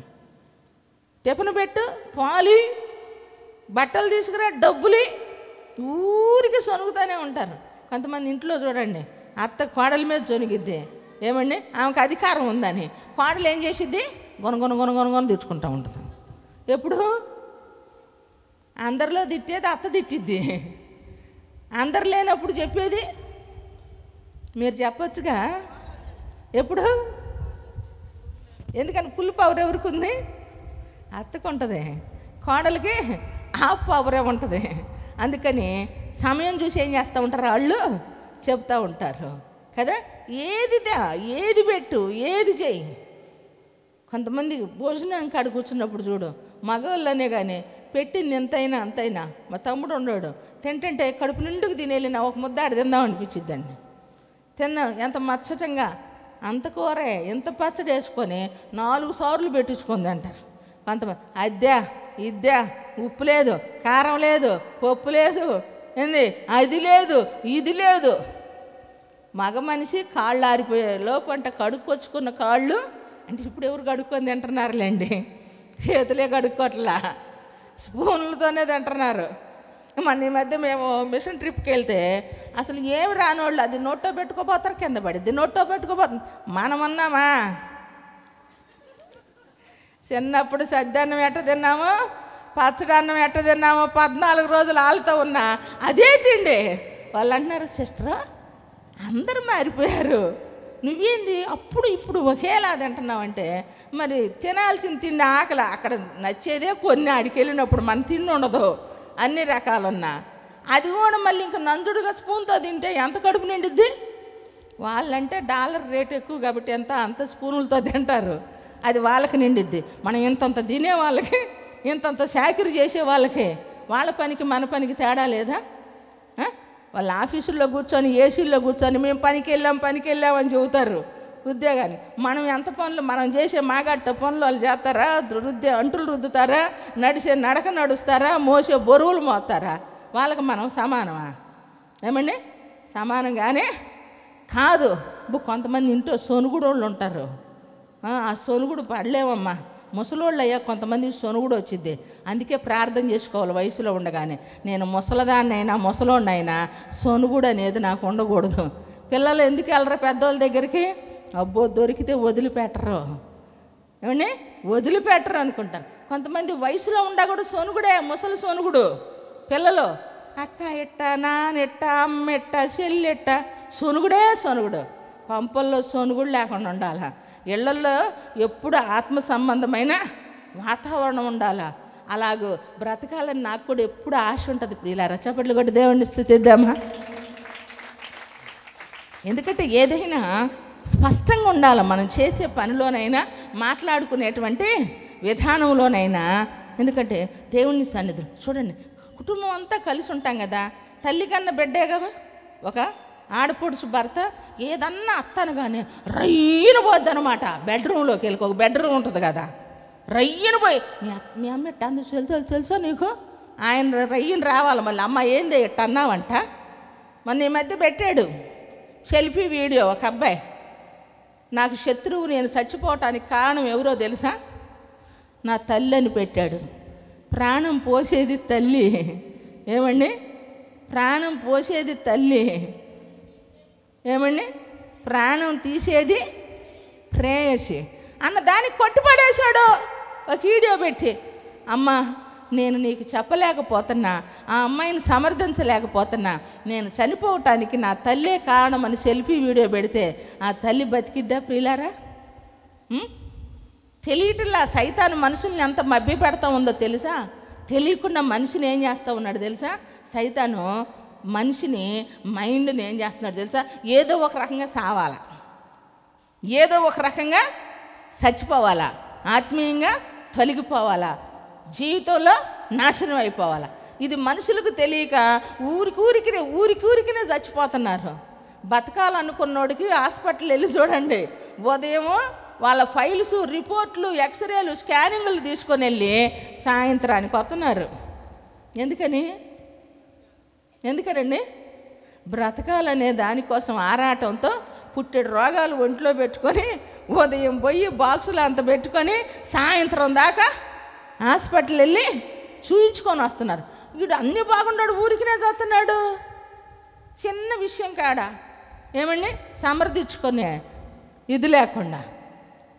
టిఫిన్ పెట్టు, పాలి, బట్టలు తీసుకురా, డబ్బులు, ఊరికి సొనుగుతూనే ఉంటారు. కొంతమంది ఇంట్లో చూడండి, అత్త కోడల మీద జొనిగిద్ది, ఏమండి ఆమెకు అధికారం ఉందని. కోడలు ఏం చేసిద్ది, గొనగొన తిట్టుకుంటూ ఉంటుంది. ఎప్పుడు అందరిలో తిట్టేది అత్త తిట్టిద్ది, అందరు లేనప్పుడు చెప్పేది మీరు చెప్పొచ్చుగా. ఎప్పుడు, ఎందుకని ఫుల్ పవర్ ఎవరికి ఉంది, అత్తకు ఉంటుంది, కోడలకి హాఫ్ పవరే ఉంటుంది. అందుకని సమయం చూసి ఏం చేస్తూ ఉంటారు, వాళ్ళు చెప్తూ ఉంటారు కదా. ఏది పెట్టు, ఏది చేయి. కొంతమంది భోజనం కాడ కూర్చున్నప్పుడు చూడు, మగవాళ్ళనే కానీ పెట్టింది ఎంతైనా అంతైనా. మా తమ్ముడు ఉన్నాడు, తింటుంటే కడుపు నిండుకు తినేళ్ళినా ఒక ముద్ద ఆడ తిందాం అనిపించిద్దండి. తిందాం, ఎంత మచ్చటంగా అంత కూరే ఎంత పచ్చడి వేసుకొని 4 సార్లు పెట్టించుకుంది అంటారు. కొంతమంది అద్దా ఇద్దా, ఉప్పు లేదు, కారం లేదు, పప్పు లేదు, ఏంది అది లేదు, ఇది లేదు. మగ మనిషి కాళ్ళు ఆరిపోయే లోపంట కడుక్కొచ్చుకున్న కాళ్ళు అంటే ఇప్పుడు ఎవరు కడుక్కొని తింటున్నారులేండి, చేతులే కడుక్కోట్లా, స్పూన్లతోనే తింటున్నారు. మన ఈ మధ్య మేము మిషన్ ట్రిప్కి వెళ్తే అసలు ఏమి రానోళ్ళు అది నోట్లో పెట్టుకోపోతారు, కింద పడిద్ది, నోట్లో పెట్టుకోపోతుంది. మనమన్నామా, చిన్నప్పుడు సద్దన్నం ఎట్ట తిన్నాము, పచ్చడన్నం ఎట్ట తిన్నాము, 14 రోజులు ఆలుతో ఉన్నా అదే తిండి. వాళ్ళు అంటున్నారు, సిస్టర్ అందరూ మారిపోయారు, నువ్వేంది అప్పుడు ఇప్పుడు ఒకేలా తింటున్నావు అంటే. మరి తినాల్సిన తిండి ఆకలి అక్కడ నచ్చేదే కొన్ని, ఆడికి వెళ్ళినప్పుడు మన తిండి ఉండదు, అన్ని రకాలున్నా. అది కూడా మళ్ళీ ఇంకా నంజుడుగా స్పూన్తో తింటే ఎంత కడుపు నిండిద్ది. వాళ్ళంటే డాలర్ రేట్ ఎక్కువ కాబట్టి అంత స్పూనులతో తింటారు, అది వాళ్ళకి నిండిద్ది. మనం ఇంతంత తినే వాళ్ళకి, ఇంతంత చాకిరి చేసే వాళ్ళకి, వాళ్ళ పనికి మన పనికి తేడా లేదా? వాళ్ళ ఆఫీసుల్లో కూర్చొని ఏసీల్లో కూర్చొని మేము పనికి వెళ్ళామని చెబుతారు ఉద్యోగాన్ని. మనం ఎంత పనులు మనం చేసే మాగట్ట పనులు వాళ్ళు చేస్తారా? అంటులు రుద్దుతారా? నడక నడుస్తారా? మోసే బరువులు మోస్తారా? వాళ్ళకి మనం సమానమా? ఏమండి, సమానంగానే కాదు. కొంతమంది ఇంట్లో సొనుగుడు వాళ్ళు ఉంటారు, ఆ సొనుగుడు పడలేవమ్మా. ముసలోళ్ళు అయ్యా కొంతమంది సొనుగుడు వచ్చిద్ది. అందుకే ప్రార్థన చేసుకోవాలి వయసులో ఉండగానే. నేను ముసలదాన్నైనా ముసలోడినైనా సొనుగుడు అనేది నాకు ఉండకూడదు. పిల్లలు ఎందుకు వెళ్ళరు పెద్దోళ్ళ దగ్గరికి? అబ్బో దొరికితే వదిలిపెట్టరు, ఏమండి వదిలిపెట్టరు అనుకుంటారు. కొంతమంది వయసులో ఉండా కూడా సొనుగుడే, ముసలి సొనుగుడు. పిల్లలు అక్క ఎట్ట, నాన్న ఎట్ట, అమ్మ ఎట్ట, చెల్లి ఎట్ట, సొనుగుడు. పంపల్లో సొనుగుడు లేకుండా ఉండాలా. ఇళ్లలో ఎప్పుడు ఆత్మ సంబంధమైన వాతావరణం ఉండాలా. అలాగూ బ్రతకాలని నాకు కూడా ఎప్పుడు ఆశ ఉంటుంది. ప్రియులారా చప్పట్లు కొట్టి దేవుణ్ణి స్తుతిద్దామా. ఎందుకంటే ఏదైనా స్పష్టంగా ఉండాలి. మనం చేసే పనిలోనైనా, మాట్లాడుకునేటువంటి విధానంలోనైనా. ఎందుకంటే దేవుని సన్నిధి చూడండి, కుటుంబం అంతా కలిసి ఉంటాం కదా. తల్లి కన్నా బిడ్డే కదా. ఒక ఆడపడుచు భర్త ఏదన్నా అత్తనగానే రయ్యను పోద్ది అనమాట. బెడ్రూమ్లోకి వెళ్ళి, ఒక బెడ్రూమ్ ఉంటుంది కదా, రయ్యను పోయి మీ అమ్మ ఎట్ట అంది తెలుసా నీకు, ఆయన రయ్యను రావాలి. మళ్ళీ అమ్మ ఏంది ఎట్ట అన్నావంట. మొన్న ఈ మధ్య పెట్టాడు సెల్ఫీ వీడియో. ఒక అబ్బాయి, నాకు శత్రువు, నేను చచ్చిపోవటానికి కారణం ఎవరో తెలుసా, నా తల్లి అని పెట్టాడు. ప్రాణం పోసేది తల్లి, ఏమండి ప్రాణం పోసేది తల్లి, ఏమండి ప్రాణం తీసేది ప్రేయసి అన్న దానికి కొట్టుపడేశాడు ఒక వీడియో పెట్టి. అమ్మ నేను నీకు చెప్పలేకపోతున్నా, ఆ అమ్మాయిని సమర్థించలేకపోతున్నా, నేను చనిపోవటానికి నా తల్లే కారణమని సెల్ఫీ వీడియో పెడితే ఆ తల్లి బతికిద్దా ప్రియులారా? తెలియటంలా సైతాను మనుషుల్ని ఎంత మభ్య పెడతా ఉందో తెలుసా? తెలియకుండా మనిషిని ఏం చేస్తూ ఉన్నాడు తెలుసా? సైతాను మనిషిని మైండ్ని ఏం చేస్తున్నాడు తెలుసా? ఏదో ఒక రకంగా సావాలా, ఏదో ఒక రకంగా చచ్చిపోవాలా, ఆత్మీయంగా తొలగిపోవాలా, జీవితంలో నాశనం అయిపోవాలా. ఇది మనుషులకు తెలియక ఊరికూరికినే చచ్చిపోతున్నారు. బతకాలనుకున్నోడికి హాస్పిటల్ వెళ్ళి చూడండి, ఉదయము వాళ్ళ ఫైల్స్, రిపోర్ట్లు, ఎక్స్రేలు, స్కానింగ్లు తీసుకొని వెళ్ళి సాయంత్రానికి వస్తున్నారు. ఎందుకనండి? బ్రతకాలనే దానికోసం ఆరాటంతో పుట్టెడు రోగాలు ఒంట్లో పెట్టుకొని ఉదయం పోయి బాక్సులు అంత పెట్టుకొని సాయంత్రం దాకా హాస్పిటల్ వెళ్ళి చూయించుకొని వస్తున్నారు. వీడు అన్నీ బాగున్నాడు, ఊరికినే చదువుతున్నాడు. చిన్న విషయం కాడ ఏమండి సమర్థించుకునే ఇది లేకుండా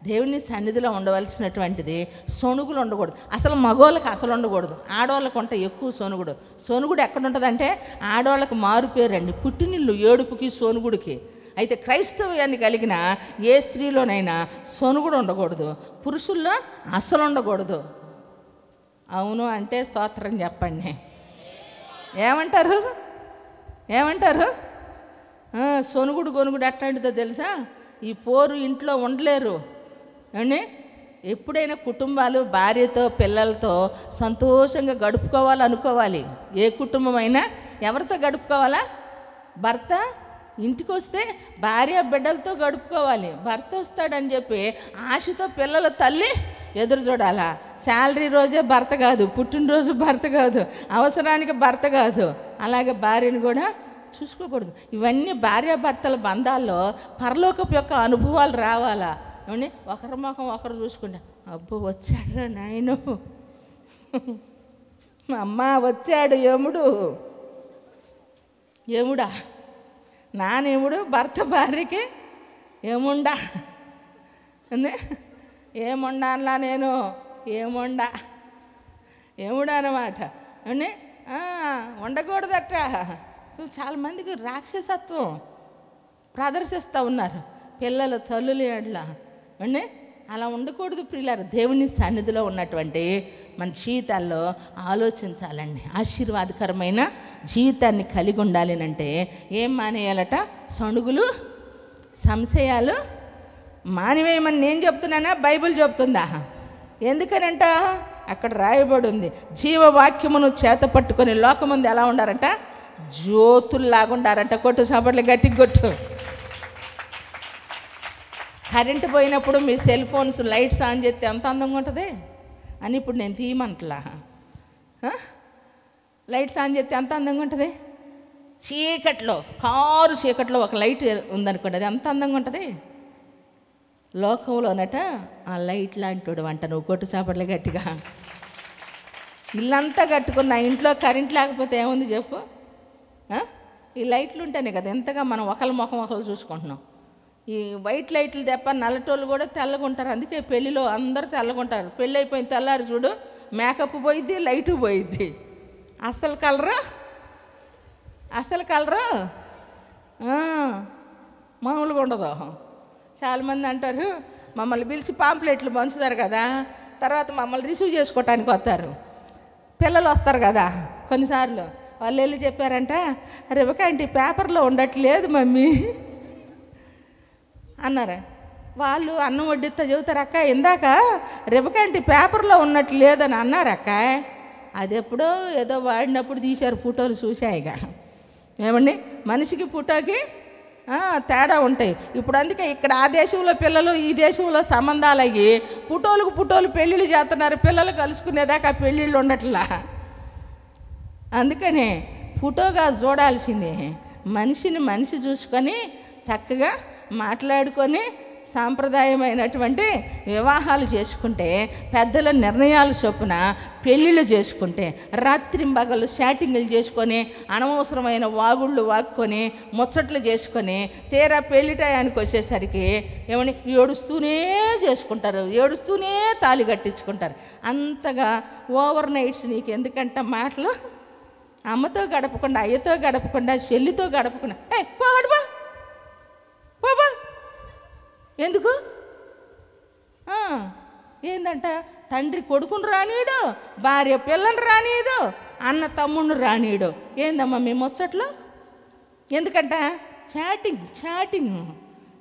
దేవుని సన్నిధిలో ఉండవలసినటువంటిది సొనుగులు ఉండకూడదు. అసలు మగవాళ్ళకి అసలు ఉండకూడదు, ఆడవాళ్ళకు ఉంటే ఎక్కువ సొనుగుడు. సొనుగుడు ఎక్కడ ఉంటుందంటే ఆడవాళ్ళకి మారుపేరండి, పుట్టినిల్లు ఏడుపుకి సొనుగుడికి. అయితే క్రైస్తవ్యాన్ని కలిగిన ఏ స్త్రీలోనైనా సొనుగుడు ఉండకూడదు, పురుషుల్లో అసలు ఉండకూడదు. అవును అంటే స్తోత్రం చెప్పండి. ఏమంటారు? సొనుగుడు గొనుగుడు ఎట్లాంటిదో తెలుసా? ఈ పోరు ఇంట్లో ఉండలేరు అండి. ఎప్పుడైనా కుటుంబాలు భార్యతో పిల్లలతో సంతోషంగా గడుపుకోవాలనుకోవాలి. ఏ కుటుంబం అయినా ఎవరితో గడుపుకోవాలా? భర్త ఇంటికి వస్తే భార్య బిడ్డలతో గడుపుకోవాలి. భర్త వస్తాడని చెప్పి ఆశతో పిల్లల తల్లి ఎదురు చూడాలా? శాలరీ రోజే భర్త కాదు, పుట్టినరోజు భర్త కాదు, అవసరానికి భర్త కాదు. అలాగే భార్యను కూడా చూసుకోకూడదు. ఇవన్నీ భార్యాభర్తల బంధాల్లో పరలోకపు యొక్క అనుభవాలు రావాలా? ఏమండి? ఒకరి ముఖం ఒకరు చూసుకుంటా, అబ్బో వచ్చాడు నాయను, మా అమ్మ వచ్చాడు ఏముడా నానేముడు భర్త భార్యకి ఏముండా ఏముండాలా నేను ఏముడా అన్నమాట. అండి ఉండకూడదట. చాలామందికి రాక్షసత్వం ప్రదర్శిస్తూ ఉన్నారు పిల్లలు తల్లులు అట్లా అండి. అలా ఉండకూడదు ప్రియులారు. దేవుని సన్నిధిలో ఉన్నటువంటి మన జీవితాల్లో ఆలోచించాలండి. ఆశీర్వాదకరమైన జీవితాన్ని కలిగి ఉండాలి అంటే ఏం మానేయాలట? సణుగులు, సంశయాలు మానివేయమని నేను చెప్తున్నానా? బైబిల్ చెప్తుందా? ఎందుకనంట అక్కడ రాయబడి ఉంది, జీవవాక్యమును చేత పట్టుకొని లోకముందు ఎలా ఉండారంట? జ్యోతుల్లాగా ఉండారంట. కొట్టు సపట్లు గట్టి కొట్టు. కరెంటు పోయినప్పుడు మీ సెల్ ఫోన్స్ లైట్స్ ఆన్ చేస్తే ఎంత అందంగా ఉంటుంది అని ఇప్పుడు నేను తీయమంటలా. లైట్స్ ఆన్ చేస్తే ఎంత అందంగా ఉంటుంది? చీకట్లో, కారు చీకట్లో ఒక లైట్ ఉందనుకోండి, అది ఎంత అందంగా ఉంటుంది. లోకంలోనట ఆ లైట్ లాంటి వంట. నువ్వు కొట్టు చేపట్లు గట్టిగా. ఇల్లంతా కట్టుకున్న ఇంట్లో కరెంట్ లేకపోతే ఏముంది చెప్పు? ఈ లైట్లు ఉంటేనే కదా ఎంతగా మనం ఒకరి ముఖం ఒకరు చూసుకుంటున్నాం. ఈ వైట్ లైట్లు తప్ప నల్లటోళ్ళు కూడా తెల్లగుంటారు. అందుకే పెళ్ళిలో అందరూ తెల్లగుంటారు. పెళ్ళి అయిపోయిన తెల్లారి చూడు, మేకప్ పోయిద్ది, లైటు పోయిద్ది. అసలు కలరు మామూలుగా ఉండదు. చాలామంది అంటారు, మమ్మల్ని పిలిచి పాంప్లెట్లు పంచుతారు కదా, తర్వాత మమ్మల్ని రిసీవ్ చేసుకోవటానికి వస్తారు. పిల్లలు వస్తారు కదా కొన్నిసార్లు, వాళ్ళు వెళ్ళి చెప్పారంట, రేవక అంటే పేపర్లో ఉండట్లేదు మమ్మీ అన్నారు. వాళ్ళు అన్నం వడ్డిస్తా చెబుతారు, అక్క ఇందాక రేవక అంటే పేపర్లో ఉన్నట్టు లేదని అన్నారక్క. అది ఎప్పుడో ఏదో వాడినప్పుడు తీశారు ఫోటోలు చూసాయిగా. ఏమండి, మనిషికి ఫోటోకి తేడా ఉంటాయి. ఇప్పుడు అందుకే ఇక్కడ ఆ దేశంలో పిల్లలు ఈ దేశంలో సంబంధాలు అయ్యి ఫోటోలు పెళ్ళిళ్ళు చేస్తున్నారు. పిల్లలు కలుసుకునేదాకా పెళ్ళిళ్ళు ఉండట్లా. అందుకనే ఫోటోగా చూడాల్సిందే. మనిషిని మనిషి చూసుకొని చక్కగా మాట్లాడుకొని సాంప్రదాయమైనటువంటి వివాహాలు చేసుకుంటే, పెద్దల నిర్ణయాల చొప్పున పెళ్ళిళ్ళు చేసుకుంటే, రాత్రింబగళ్ళు షాటింగులు చేసుకొని, అనవసరమైన వాగుళ్ళు వాక్కొని, ముచ్చట్లు చేసుకొని, తీరా పెళ్లి టయానికి వచ్చేసరికి ఏమని ఏడుస్తూనే చేసుకుంటారు, ఏడుస్తూనే తాళి కట్టించుకుంటారు. అంతగా ఓవర్ నైట్స్ నీకు ఎందుకంట మాటలు? అమ్మతో గడపకుండా, అయ్యతో గడపకుండా, చెల్లితో గడపకుండా పోగడబా బాబా ఎందుకు? ఏందంట, తండ్రి కొడుకుని రానీయడు, భార్య పిల్లని రానీయదు, అన్న తమ్ముడిని రానీయడు. ఏందమ్మా మీ ముచ్చట్లు? ఎందుకంట చాటింగ్.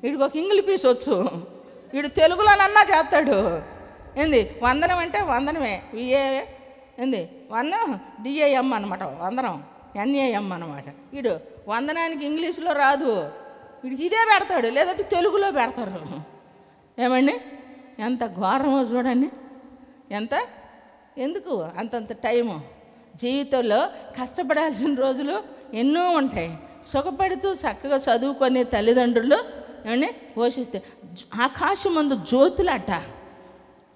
వీడికి ఒక ఇంగ్లీష్ పీస్ వచ్చు, వీడు తెలుగులోనన్నా చేస్తాడు. ఏంది వందనం అంటే వందనమే, ఏంది DAM అనమాట, వందనం NAM అనమాట. వీడు వందనానికి ఇంగ్లీష్లో రాదు, వీడికి ఇదే పెడతాడు, లేదంటే తెలుగులో పెడతారు. ఏమండి ఎంత ఘోరమో చూడండి. ఎందుకు అంతంత టైము? జీవితంలో కష్టపడాల్సిన రోజులు ఎన్నో ఉంటాయి. సుఖపడుతూ చక్కగా చదువుకునే తల్లిదండ్రులు ఏమండి పోషిస్తే, ఆకాశం ముందు జ్యోతులట,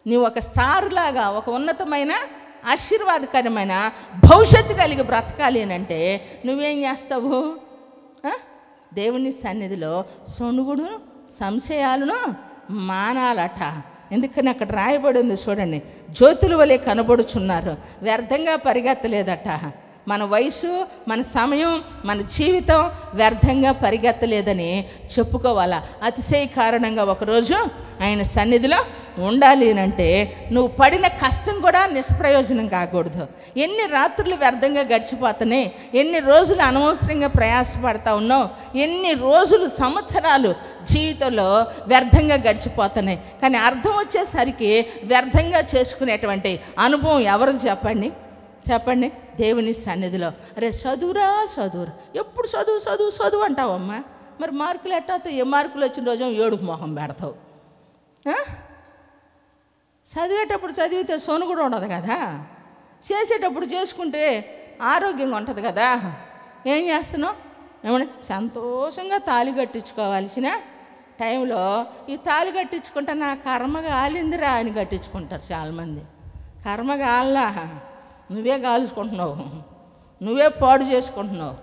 నీవు ఒక స్టార్ లాగా ఒక ఉన్నతమైన ఆశీర్వాదకరమైన భవిష్యత్తు కలిగి బ్రతకాలి అంటే నువ్వేం చేస్తావు? దేవుని సన్నిధిలో సొనుగుడు సంశయాలను మానాలట. ఎందుకని అక్కడ రాయబడి ఉంది చూడండి, జ్యోతుల వలె కనబడుచున్నారు, వ్యర్థంగా పరిగెత్తలేదట. మన వయసు, మన సమయం, మన జీవితం వ్యర్థంగా పరిగెత్తలేదని చెప్పుకోవాలా. అతిశయ కారణంగా ఒకరోజు ఆయన సన్నిధిలో ఉండాలి అంటే నువ్వు పడిన కష్టం కూడా నిష్ప్రయోజనం కాకూడదు. ఎన్ని రాత్రులు వ్యర్థంగా గడిచిపోతున్నాయి, ఎన్ని రోజులు అనవసరంగా ప్రయాసపడతా ఉన్నావు, ఎన్ని రోజులు సంవత్సరాలు జీవితంలో వ్యర్థంగా గడిచిపోతున్నాయి. కానీ అర్థం వచ్చేసరికి వ్యర్థంగా చేసుకునేటువంటి అనుభవం ఎవరిది చెప్పండి? దేవుని సన్నిధిలో. అరే చదువురా, ఎప్పుడు చదువు అంటావమ్మా. మరి మార్కులు ఎట్టాతో? ఏ మార్కులు వచ్చిన రోజు ఏడుపు మొహం పెడతావు. చదివేటప్పుడు చదివితే సోను కూడా ఉండదు కదా, చేసేటప్పుడు చేసుకుంటే ఆరోగ్యంగా ఉంటుంది కదా. ఏం చేస్తున్నావు? ఏమన్నా సంతోషంగా తాళి కట్టించుకోవాల్సిన టైంలో ఈ తాళి కట్టించుకుంటే నా కర్మగా ఆలిందిరా అని కట్టించుకుంటారు చాలామంది. కర్మగా ఆల్లా, నువ్వే కాల్చుకుంటున్నావు, నువ్వే పాడు చేసుకుంటున్నావు.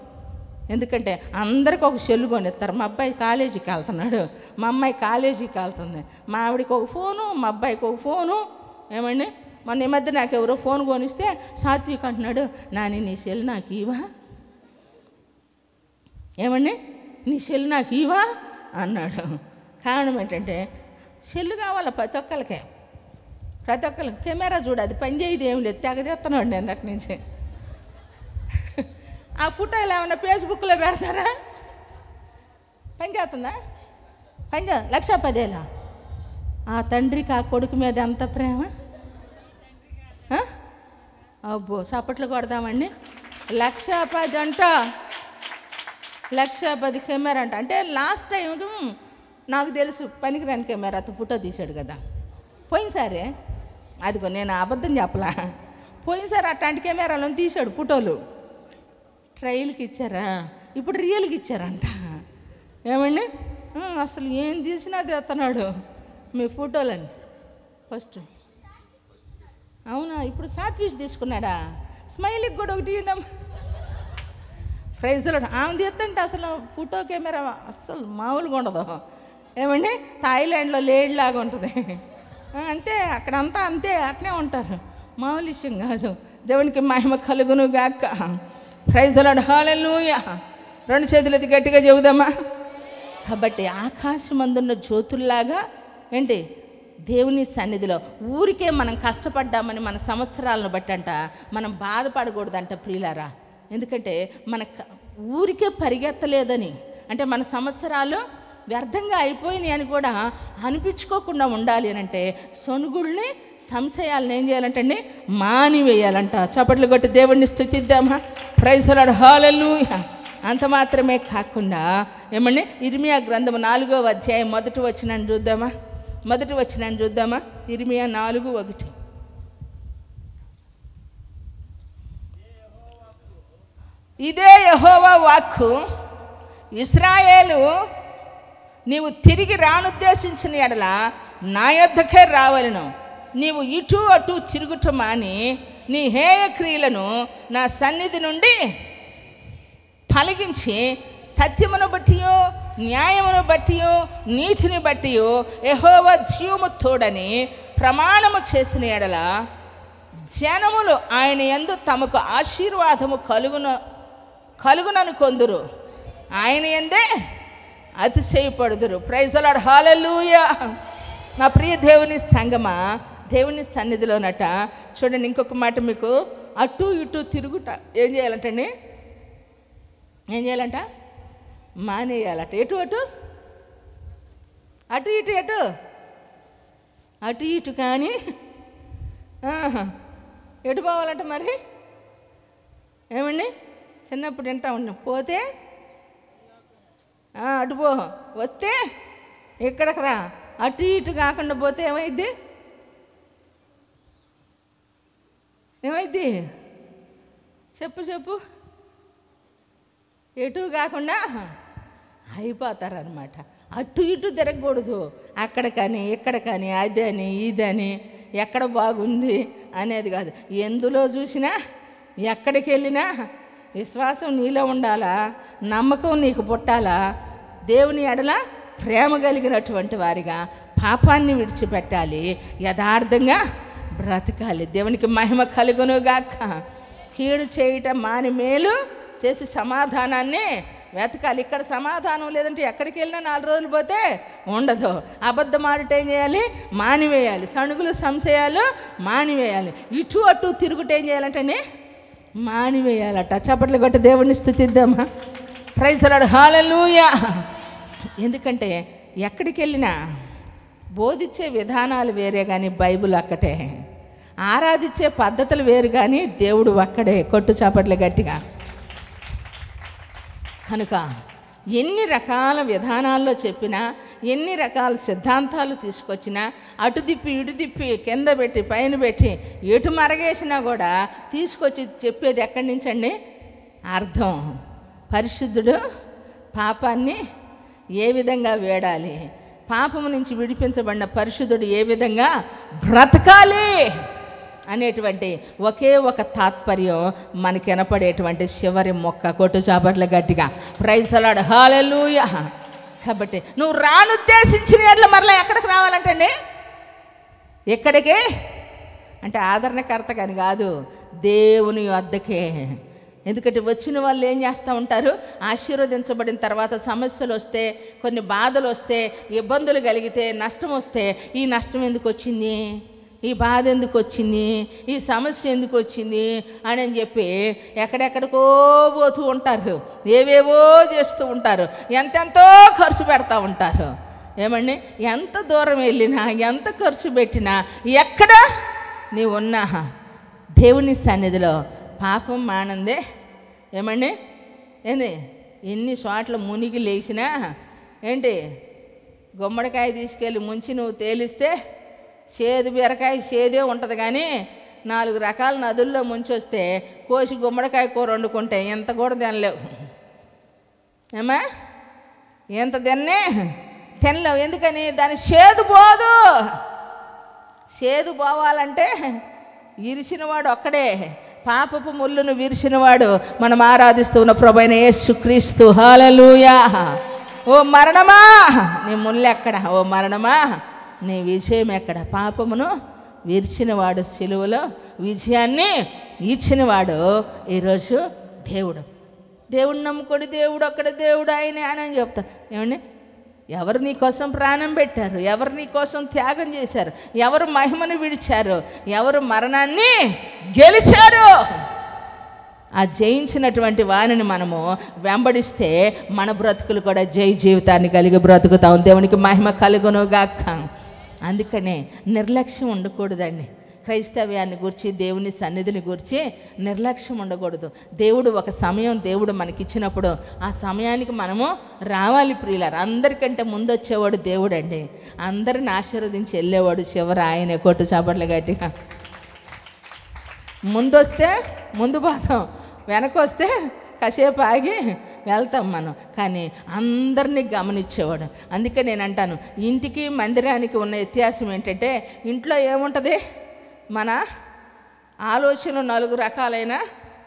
ఎందుకంటే అందరికి ఒక సెల్లు కొనిస్తారు. మా అబ్బాయి కాలేజీకి వెళ్తున్నాడు, మా అమ్మాయి కాలేజీకి వెళ్తుంది, మా ఆవిడికి ఒక ఫోను, మా అబ్బాయికి ఒక ఫోను. ఏమండి మొన్న ఈ మధ్య నాకు ఎవరో ఫోన్ కొనిస్తే సాత్విక్ అంటున్నాడు, నాని నీ సెల్ నాకు ఇవా, ఏమండి నీ సెల్ నాకు ఇవా అన్నాడు. కారణం ఏంటంటే సెల్లు కావాలా ప్రతి ఒక్కరికి కెమెరా చూడు, అది పని చేయదు, ఏం లేదు, తెగదెత్తన్నాడు నేను అటు నుంచి. ఆ ఫోటోలు ఏమన్నా ఫేస్బుక్లో పెడతారా? పని చేస్తుందా? 1,10,000. ఆ తండ్రికి ఆ కొడుకు మీద ఎంత ప్రేమ! అబ్బో చప్పట్లు కొడదామండి. 1,10,000 అంట, 1,10,000 కెమెరా అంట. అంటే లాస్ట్ టైం నాకు తెలుసు పనికిరాని కెమెరాతో ఫోటో తీశాడు కదా పోయినసారి. అదిగో నేను అబద్ధం చెప్పలా, పోయినసారి అట్లాంటి కెమెరాలో తీశాడు ఫోటోలు. ట్రయల్కి ఇచ్చారా, ఇప్పుడు రియల్కి ఇచ్చారంట. ఏమండి అసలు ఏం తీసినా తెస్తున్నాడు మీ ఫోటోలని. ఫస్ట్ అవునా, ఇప్పుడు సాత్విష్ తీసుకున్నాడా? స్మైల్కి కూడా ఒకటి ఇవ్వడం. ప్రైజ్లో ఆమె తీస్తుంటే అసలు ఫోటో కెమెరా అస్సలు మామూలుగా ఉండదు. ఏమండి థాయిలాండ్లో లేడ్లాగా ఉంటుంది అంతే, అక్కడంతా అంతే, అట్నే ఉంటారు, మామూలు విషయం కాదు. దేవునికి మహిమ కలుగును గాక. ప్రైజ్ లార్డ్, హల్లెలూయా. 2 చేతులెత్తి గట్టిగా చెబుదామా. కాబట్టి ఆకాశమందున్న జ్యోతుల్లాగా ఏంటి దేవుని సన్నిధిలో ఊరికే మనం కష్టపడ్డామని మన సంవత్సరాలను బట్టంట మనం బాధపడకూడదంట ప్రియులారా. ఎందుకంటే మన ఊరికే పరిగెత్తలేదని, అంటే మన సంవత్సరాలు వ్యర్థంగా అయిపోయినాయి అని కూడా అనిపించుకోకుండా ఉండాలి అని అంటే సొనుగుల్ని సంశయాలను ఏం చేయాలంటే మానివేయాలంట. చప్పట్లు కొట్టి దేవుడిని స్తుతిద్దామా. ప్రైజ్ లార్డ్, హల్లెలూయా. అంత మాత్రమే కాకుండా ఏమండి ఇర్మియా గ్రంథము 4వ అధ్యాయం మొదటి వచనాన్ని చూద్దామా. ఇర్మియా 4:1. ఇదే యెహోవా వాక్కు, ఇశ్రాయేలు నీవు తిరిగి రానుద్దేశించిన ఎడల నా యొద్దకే రావలను. నీవు ఇటు అటు తిరుగుట మాని నీ హేయ క్రియలను నా సన్నిధి నుండి తొలగించి సత్యమును బట్టియో న్యాయమును బట్టియో నీతిని బట్టియో యెహోవా జీవము తోడని ప్రమాణము చేసిన ఎడల జనములు ఆయన యందు తమకు ఆశీర్వాదము కలుగునను కొందురు, ఆయన యందే అతిశయపడుదురు. ప్రైజ్ ది లార్డ్, హల్లెలూయా. నా ప్రియ దేవుని సంగమా, దేవుని సన్నిధిలోనట చూడండి, ఇంకొక మాట మీకు, అటు ఇటు తిరుగుట ఏం చేయాలంటండి? ఏం చేయాలంట? మానేయాలట. ఎటు అటు అటు ఇటు ఎటు అటు ఇటు కానీ ఎటు పోవాలంట మరి? ఏమండి, చిన్నప్పుడు వింటా ఉన్నాం, పోతే అటు పో, వస్తే ఇక్కడికి రా. అటు ఇటు కాకుండా పోతే ఏమైద్ది? ఏమైద్ది? చెప్పు. ఎటు కాకుండా అయిపోతారనమాట. అటు ఇటు తిరగకూడదు. అక్కడ కానీ ఇక్కడ కానీ అదని ఇదని ఎక్కడ బాగుంది అనేది కాదు. ఎందులో చూసినా ఎక్కడికి వెళ్ళినా విశ్వాసం నీలో ఉండాలా, నమ్మకం నీకు పుట్టాలా, దేవుని ఎడల ప్రేమ కలిగినటువంటి వారిగా పాపాన్ని విడిచిపెట్టాలి, యథార్థంగా బ్రతకాలి. దేవునికి మహిమ కలుగునుగాక. కీడు చేయటం మాని మేలు చేసి సమాధానాన్ని వెతకాలి. ఇక్కడ సమాధానం లేదంటే ఎక్కడికి వెళ్ళినా 4 రోజులు పోతే ఉండదు. అబద్ధం ఆడుట ఏం చేయాలి? మానివేయాలి. సణుగులు సంశయాలు మానివేయాలి. ఇటు అటు తిరుగుట ఏం చేయాలంటే మానివేయాలట. చప్పట్లు కొట్టి దేవుడిని స్తుతిద్దామా? ప్రైజ్ ది లార్డ్, హల్లెలూయా. ఎందుకంటే ఎక్కడికి వెళ్ళినా బోధించే విధానాలు వేరే కానీ బైబిల్ అక్కటే, ఆరాధించే పద్ధతులు వేరు కానీ దేవుడు ఒక్కడే. కొట్టు చప్పట్లు గట్టిగా. కనుక ఎన్ని రకాల విధానాల్లో చెప్పినా, ఎన్ని రకాల సిద్ధాంతాలు తీసుకొచ్చినా, అటు తిప్పి ఇటు తిప్పి కింద పెట్టి పైన పెట్టి ఎటు మరగేసినా కూడా తీసుకొచ్చి చెప్పేది ఎక్కడి నుంచండి? అర్థం. పరిశుద్ధుడు పాపాన్ని ఏ విధంగా వేడాలి, పాపము నుంచి విడిపించబడిన పరిశుద్ధుడు ఏ విధంగా బ్రతకాలి అనేటువంటి ఒకే ఒక తాత్పర్యం మనకి వినపడేటువంటి చివరి మొక్క. కొట్టు చాపట్ల గట్టిగా. Praise the lord, hallelujah. కాబట్టి నువ్వు రానుద్దేశించిన ఎట్లా మరలా ఎక్కడికి రావాలంటండి? ఎక్కడికే అంటే ఆదరణకర్త కానీ కాదు, దేవుని వద్దకే. ఎందుకంటే వచ్చిన వాళ్ళు ఏం చేస్తూ ఉంటారు? ఆశీర్వదించబడిన తర్వాత సమస్యలు వస్తే, కొన్ని బాధలు వస్తే, ఇబ్బందులు కలిగితే, నష్టం వస్తే, ఈ నష్టం ఎందుకు వచ్చింది, ఈ బాధ ఎందుకు వచ్చింది, ఈ సమస్య ఎందుకు వచ్చింది అని చెప్పి ఎక్కడెక్కడికో పోతూ ఉంటారు, ఏవేవో చేస్తూ ఉంటారు, ఎంతెంతో ఖర్చు పెడతా ఉంటారు. ఏమండి, ఎంత దూరం వెళ్ళినా, ఎంత ఖర్చు పెట్టినా, ఎక్కడ నీవు ఉన్నా దేవుని సన్నిధిలో పాపం మానందే. ఏమండి, ఏంది ఎన్ని చోట్ల మునిగి లేచినా ఏంటి, గుమ్మడికాయ తీసుకెళ్ళి ముంచి నువ్వు తేలిస్తే చేదు బీరకాయ చేదే ఉంటుంది, కానీ 4 రకాల నదుల్లో ముంచొస్తే కోసి గుమ్మడికాయ కూర వండుకుంటే ఎంత కూడా తినలేవు. ఏమా, ఎంత తినలేవు. ఎందుకని? దాని చేదు పోదు. చేదు పోవాలంటే ఇరిసినవాడు ఒక్కడే, పాపపు ముళ్ళును విరిసినవాడు మనం ఆరాధిస్తున్న ప్రభువైన యేసుక్రీస్తు. హల్లెలూయా. ఓ మరణమా నీ ముళ్ళు ఎక్కడ? ఓ మరణమా నీ విజయం ఎక్కడ? పాపమును విరిచినవాడు, సిలువలో విజయాన్ని ఇచ్చినవాడు ఈరోజు దేవుడు. దేవుడు నమ్ముకొని దేవుడు ఒక్కడ దేవుడు ఆయన అని చెప్తారు. ఏమండి, ఎవరు నీ కోసం ప్రాణం పెట్టారు, ఎవరు నీ కోసం త్యాగం చేశారు, ఎవరు మహిమను విడిచారు, ఎవరు మరణాన్ని గెలిచారు, ఆ జయించినటువంటి వాణిని మనము వెంబడిస్తే మన బ్రతుకులు కూడా జై జీవితాన్ని కలిగి బ్రతుకుతాం. దేవునికి మహిమ కలుగునుగాక. అందుకనే నిర్లక్ష్యం ఉండకూడదండి. క్రైస్తవ్యాన్ని గురించి, దేవుని సన్నిధిని గురించి నిర్లక్ష్యం ఉండకూడదు. దేవుడు ఒక సమయం దేవుడు మనకిచ్చినప్పుడు ఆ సమయానికి మనము రావాలి. ప్రియులారు, అందరికంటే ముందు వచ్చేవాడు దేవుడు అండి. అందరిని ఆశీర్వదించి వెళ్ళేవాడు చివరి ఆయనే. కొట్టు చాపట్ల గట్టిగా. ముందొస్తే ముందు పోతాం, వెనకొస్తే కాసేపు ఆగి వెళ్తాం మనం. కానీ అందరినీ గమనించేవాడు. అందుకే నేను అంటాను, ఇంటికి మందిరానికి ఉన్న వ్యత్యాసం ఏంటంటే, ఇంట్లో ఏముంటుంది, మన ఆలోచనలు 4 రకాలైన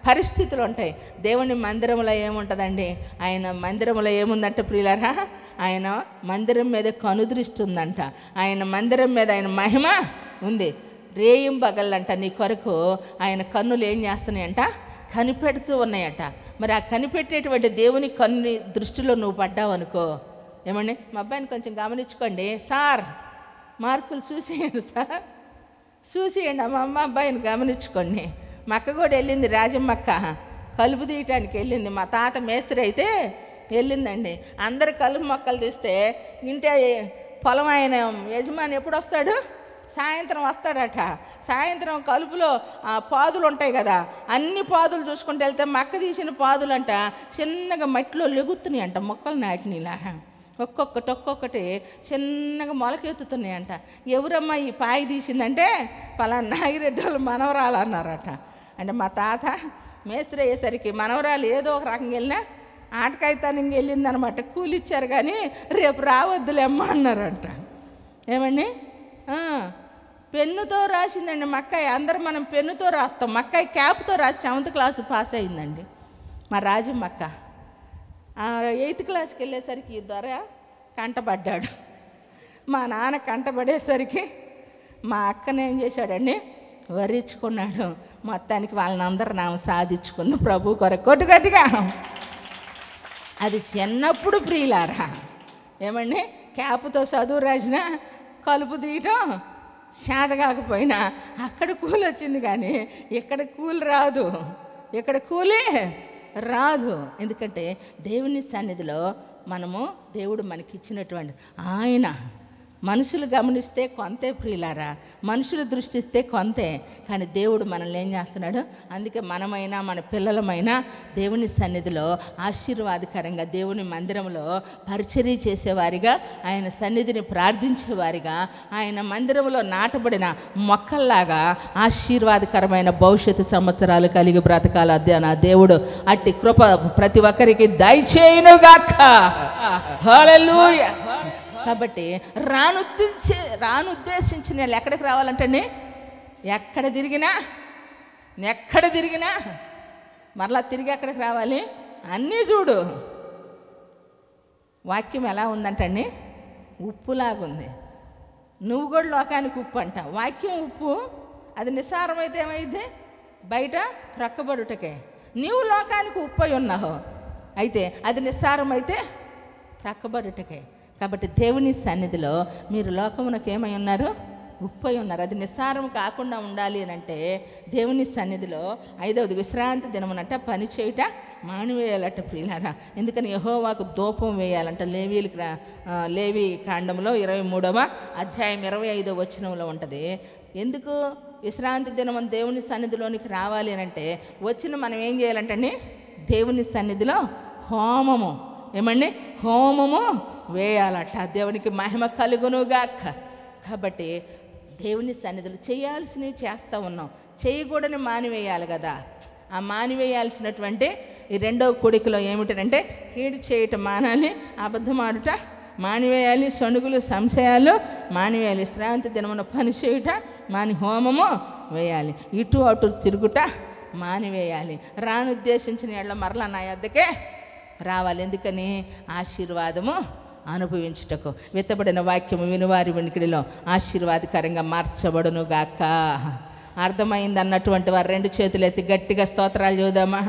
పరిస్థితులు ఉంటాయి. దేవుని మందిరంలో ఏముంటుందండి, ఆయన మందిరంలో ఏముందంటే ప్రియులారా, ఆయన మందిరం మీద కనుదృష్టి ఉందంట. ఆయన మందిరం మీద ఆయన మహిమ ఉంది. రేయింబగళ్ళంట నీ కొరకు ఆయన కన్నులు ఏం చేస్తున్నాయంట, కనిపెడుతూ ఉన్నాయట. మరి ఆ కనిపెట్టేటువంటి దేవుని కన్ను దృష్టిలో నువ్వు పడ్డావు అనుకో, ఏమండి మా అబ్బాయిని కొంచెం గమనించుకోండి సార్, మార్కులు చూసేయండి సార్, చూసేయండి మా అబ్బాయిని గమనించుకోండి. మా అక్క కూడా వెళ్ళింది, రాజమ్మక్క కలుపు తీయటానికి వెళ్ళింది. మా తాత మేస్త్రి అయితే వెళ్ళిందండి. అందరు కలుపు మొక్కలు తీస్తే ఇంటే పొలం ఆయన యజమాని ఎప్పుడు వస్తాడు, సాయంత్రం వస్తాడట. సాయంత్రం కలుపులో పాదులు ఉంటాయి కదా, అన్ని పాదులు చూసుకుంటూ వెళ్తే మక్క తీసిన పాదులు అంట చిన్నగా మట్టిలో లెగుతున్నాయి అంట, మొక్కలు నాటినలాగా ఒక్కొక్కటి చిన్నగా మొలకెత్తుతున్నాయంట. ఎవరమ్మా ఈ పాయి తీసిందంటే పలానా నాగిరెడ్డి వాళ్ళు మనవరాలు అన్నారట. అంటే మా తాత మేస్త్రి అయ్యేసరికి మనవరాలు ఏదో ఒక రకంగా వెళ్ళినా ఆటకాయితానికి వెళ్ళిందనమాట. కూలిచ్చారు కానీ రేపు రావద్దులేమ్మా అన్నారంట. ఏమండి పెన్నుతో రాసిందండి మక్కాయి. అందరూ మనం పెన్నుతో రాస్తాం, మక్కాయి క్యాప్తో రాసి 7th క్లాసు పాస్ అయిందండి మా రాజమ్మక్క. 8th క్లాస్కి వెళ్ళేసరికి ఈ దొర కంటపడ్డాడు. మా నాన్న కంటపడేసరికి మా అక్కనే ఏం చేశాడండి, వరించుకున్నాడు. మొత్తానికి వాళ్ళని అందరు నామ సాధించుకుంది ప్రభు కొరకు కొట్టుగట్టుగా. అది చిన్నప్పుడు ప్రియులారా, ఏమండి క్యాప్తో చదువు రాసిన కలుపు తీయటం చేత కాకపోయినా అక్కడ కూలి వచ్చింది కానీ ఇక్కడ కూలి రాదు, ఇక్కడ కూలి రాదు. ఎందుకంటే దేవుని సన్నిధిలో మనము దేవుడు మనకిచ్చినటువంటి ఆయన మనుషులు గమనిస్తే కొంతే ప్రియులారా, మనుషులు దృష్టిస్తే కొంతే, కానీ దేవుడు మనల్ని ఏం చేస్తున్నాడు. అందుకే మనమైనా మన పిల్లలమైనా దేవుని సన్నిధిలో ఆశీర్వాదకరంగా దేవుని మందిరంలో పరిచర్య చేసేవారిగా, ఆయన సన్నిధిని ప్రార్థించేవారిగా, ఆయన మందిరంలో నాటబడిన మొక్కల్లాగా ఆశీర్వాదకరమైన భవిష్యత్తు సంవత్సరాలు కలిగి బ్రతకాల నా దేవుడు అట్టి కృప ప్రతి ఒక్కరికి దయచేయునుగాక. హల్లెలూయా. కాబట్టి రానుద్దేశించిన వాళ్ళు ఎక్కడికి రావాలంటే, ఎక్కడ తిరిగినా మరలా తిరిగి ఎక్కడికి రావాలి, అన్నీ చూడు. వాక్యం ఎలా ఉందంటండి, ఉప్పులాగుంది. నువ్వు కూడా లోకానికి ఉప్పు అంట. వాక్యం ఉప్పు, అది నిస్సారమైతే ఏమైంది, బయట త్రక్కబడుటకే. నీవు లోకానికి ఉప్పు అయి ఉన్నావు, అయితే అది నిస్సారమైతే త్రక్కబడుటకే. కాబట్టి దేవుని సన్నిధిలో మీరు లోకమునకు ఏమై ఉన్నారు, ఉప్పు అయి ఉన్నారు. అది నిస్సారం కాకుండా ఉండాలి అని అంటే దేవుని సన్నిధిలో 5వది విశ్రాంతి దినమునంట పని చేయుట మానివేయాలట ప్రియులారా. ఎందుకని యెహోవాకు ధూపం వేయాలంట. లేవి కాండంలో 23వ అధ్యాయం 25వ వచనంలో ఉంటుంది. ఎందుకు విశ్రాంతి దినం దేవుని సన్నిధిలోనికి రావాలి అని అంటే, వచ్చిన మనం ఏం చేయాలంటే దేవుని సన్నిధిలో హోమము, ఏమండి హోమము వేయాలట. దేవునికి మహిమ కలుగునుగాక. కాబట్టి దేవుని సన్నిధిలో చేయాల్సినవి చేస్తూ ఉన్నాం, చేయకూడని మానివేయాలి కదా. ఆ మానివేయాల్సినటువంటి ఈ 2వ కూడికలో ఏమిటంటే, కీడు చేయటం మానాలి, అబద్ధమాడుట మానివేయాలి, సణుగులు సంశయాలు మానివేయాలి, విశ్రాంతి దినమున పని చేయుట మాని హోమము వేయాలి, ఇటు అటు తిరుగుట మానివేయాలి. రానుద్దేశించిన ఎళ్ళ మరలా నా యొద్దకే రావాలి. ఎందుకని ఆశీర్వాదము అనుభవించుటకు. విత్తబడిన వాక్యము వినువారి వినికిడిలో ఆశీర్వాదకరంగా మార్చబడును గాక. అర్థమైంది అన్నటువంటి వారు 2 చేతులు ఎత్తి గట్టిగా స్తోత్రాలు చూద్దామా.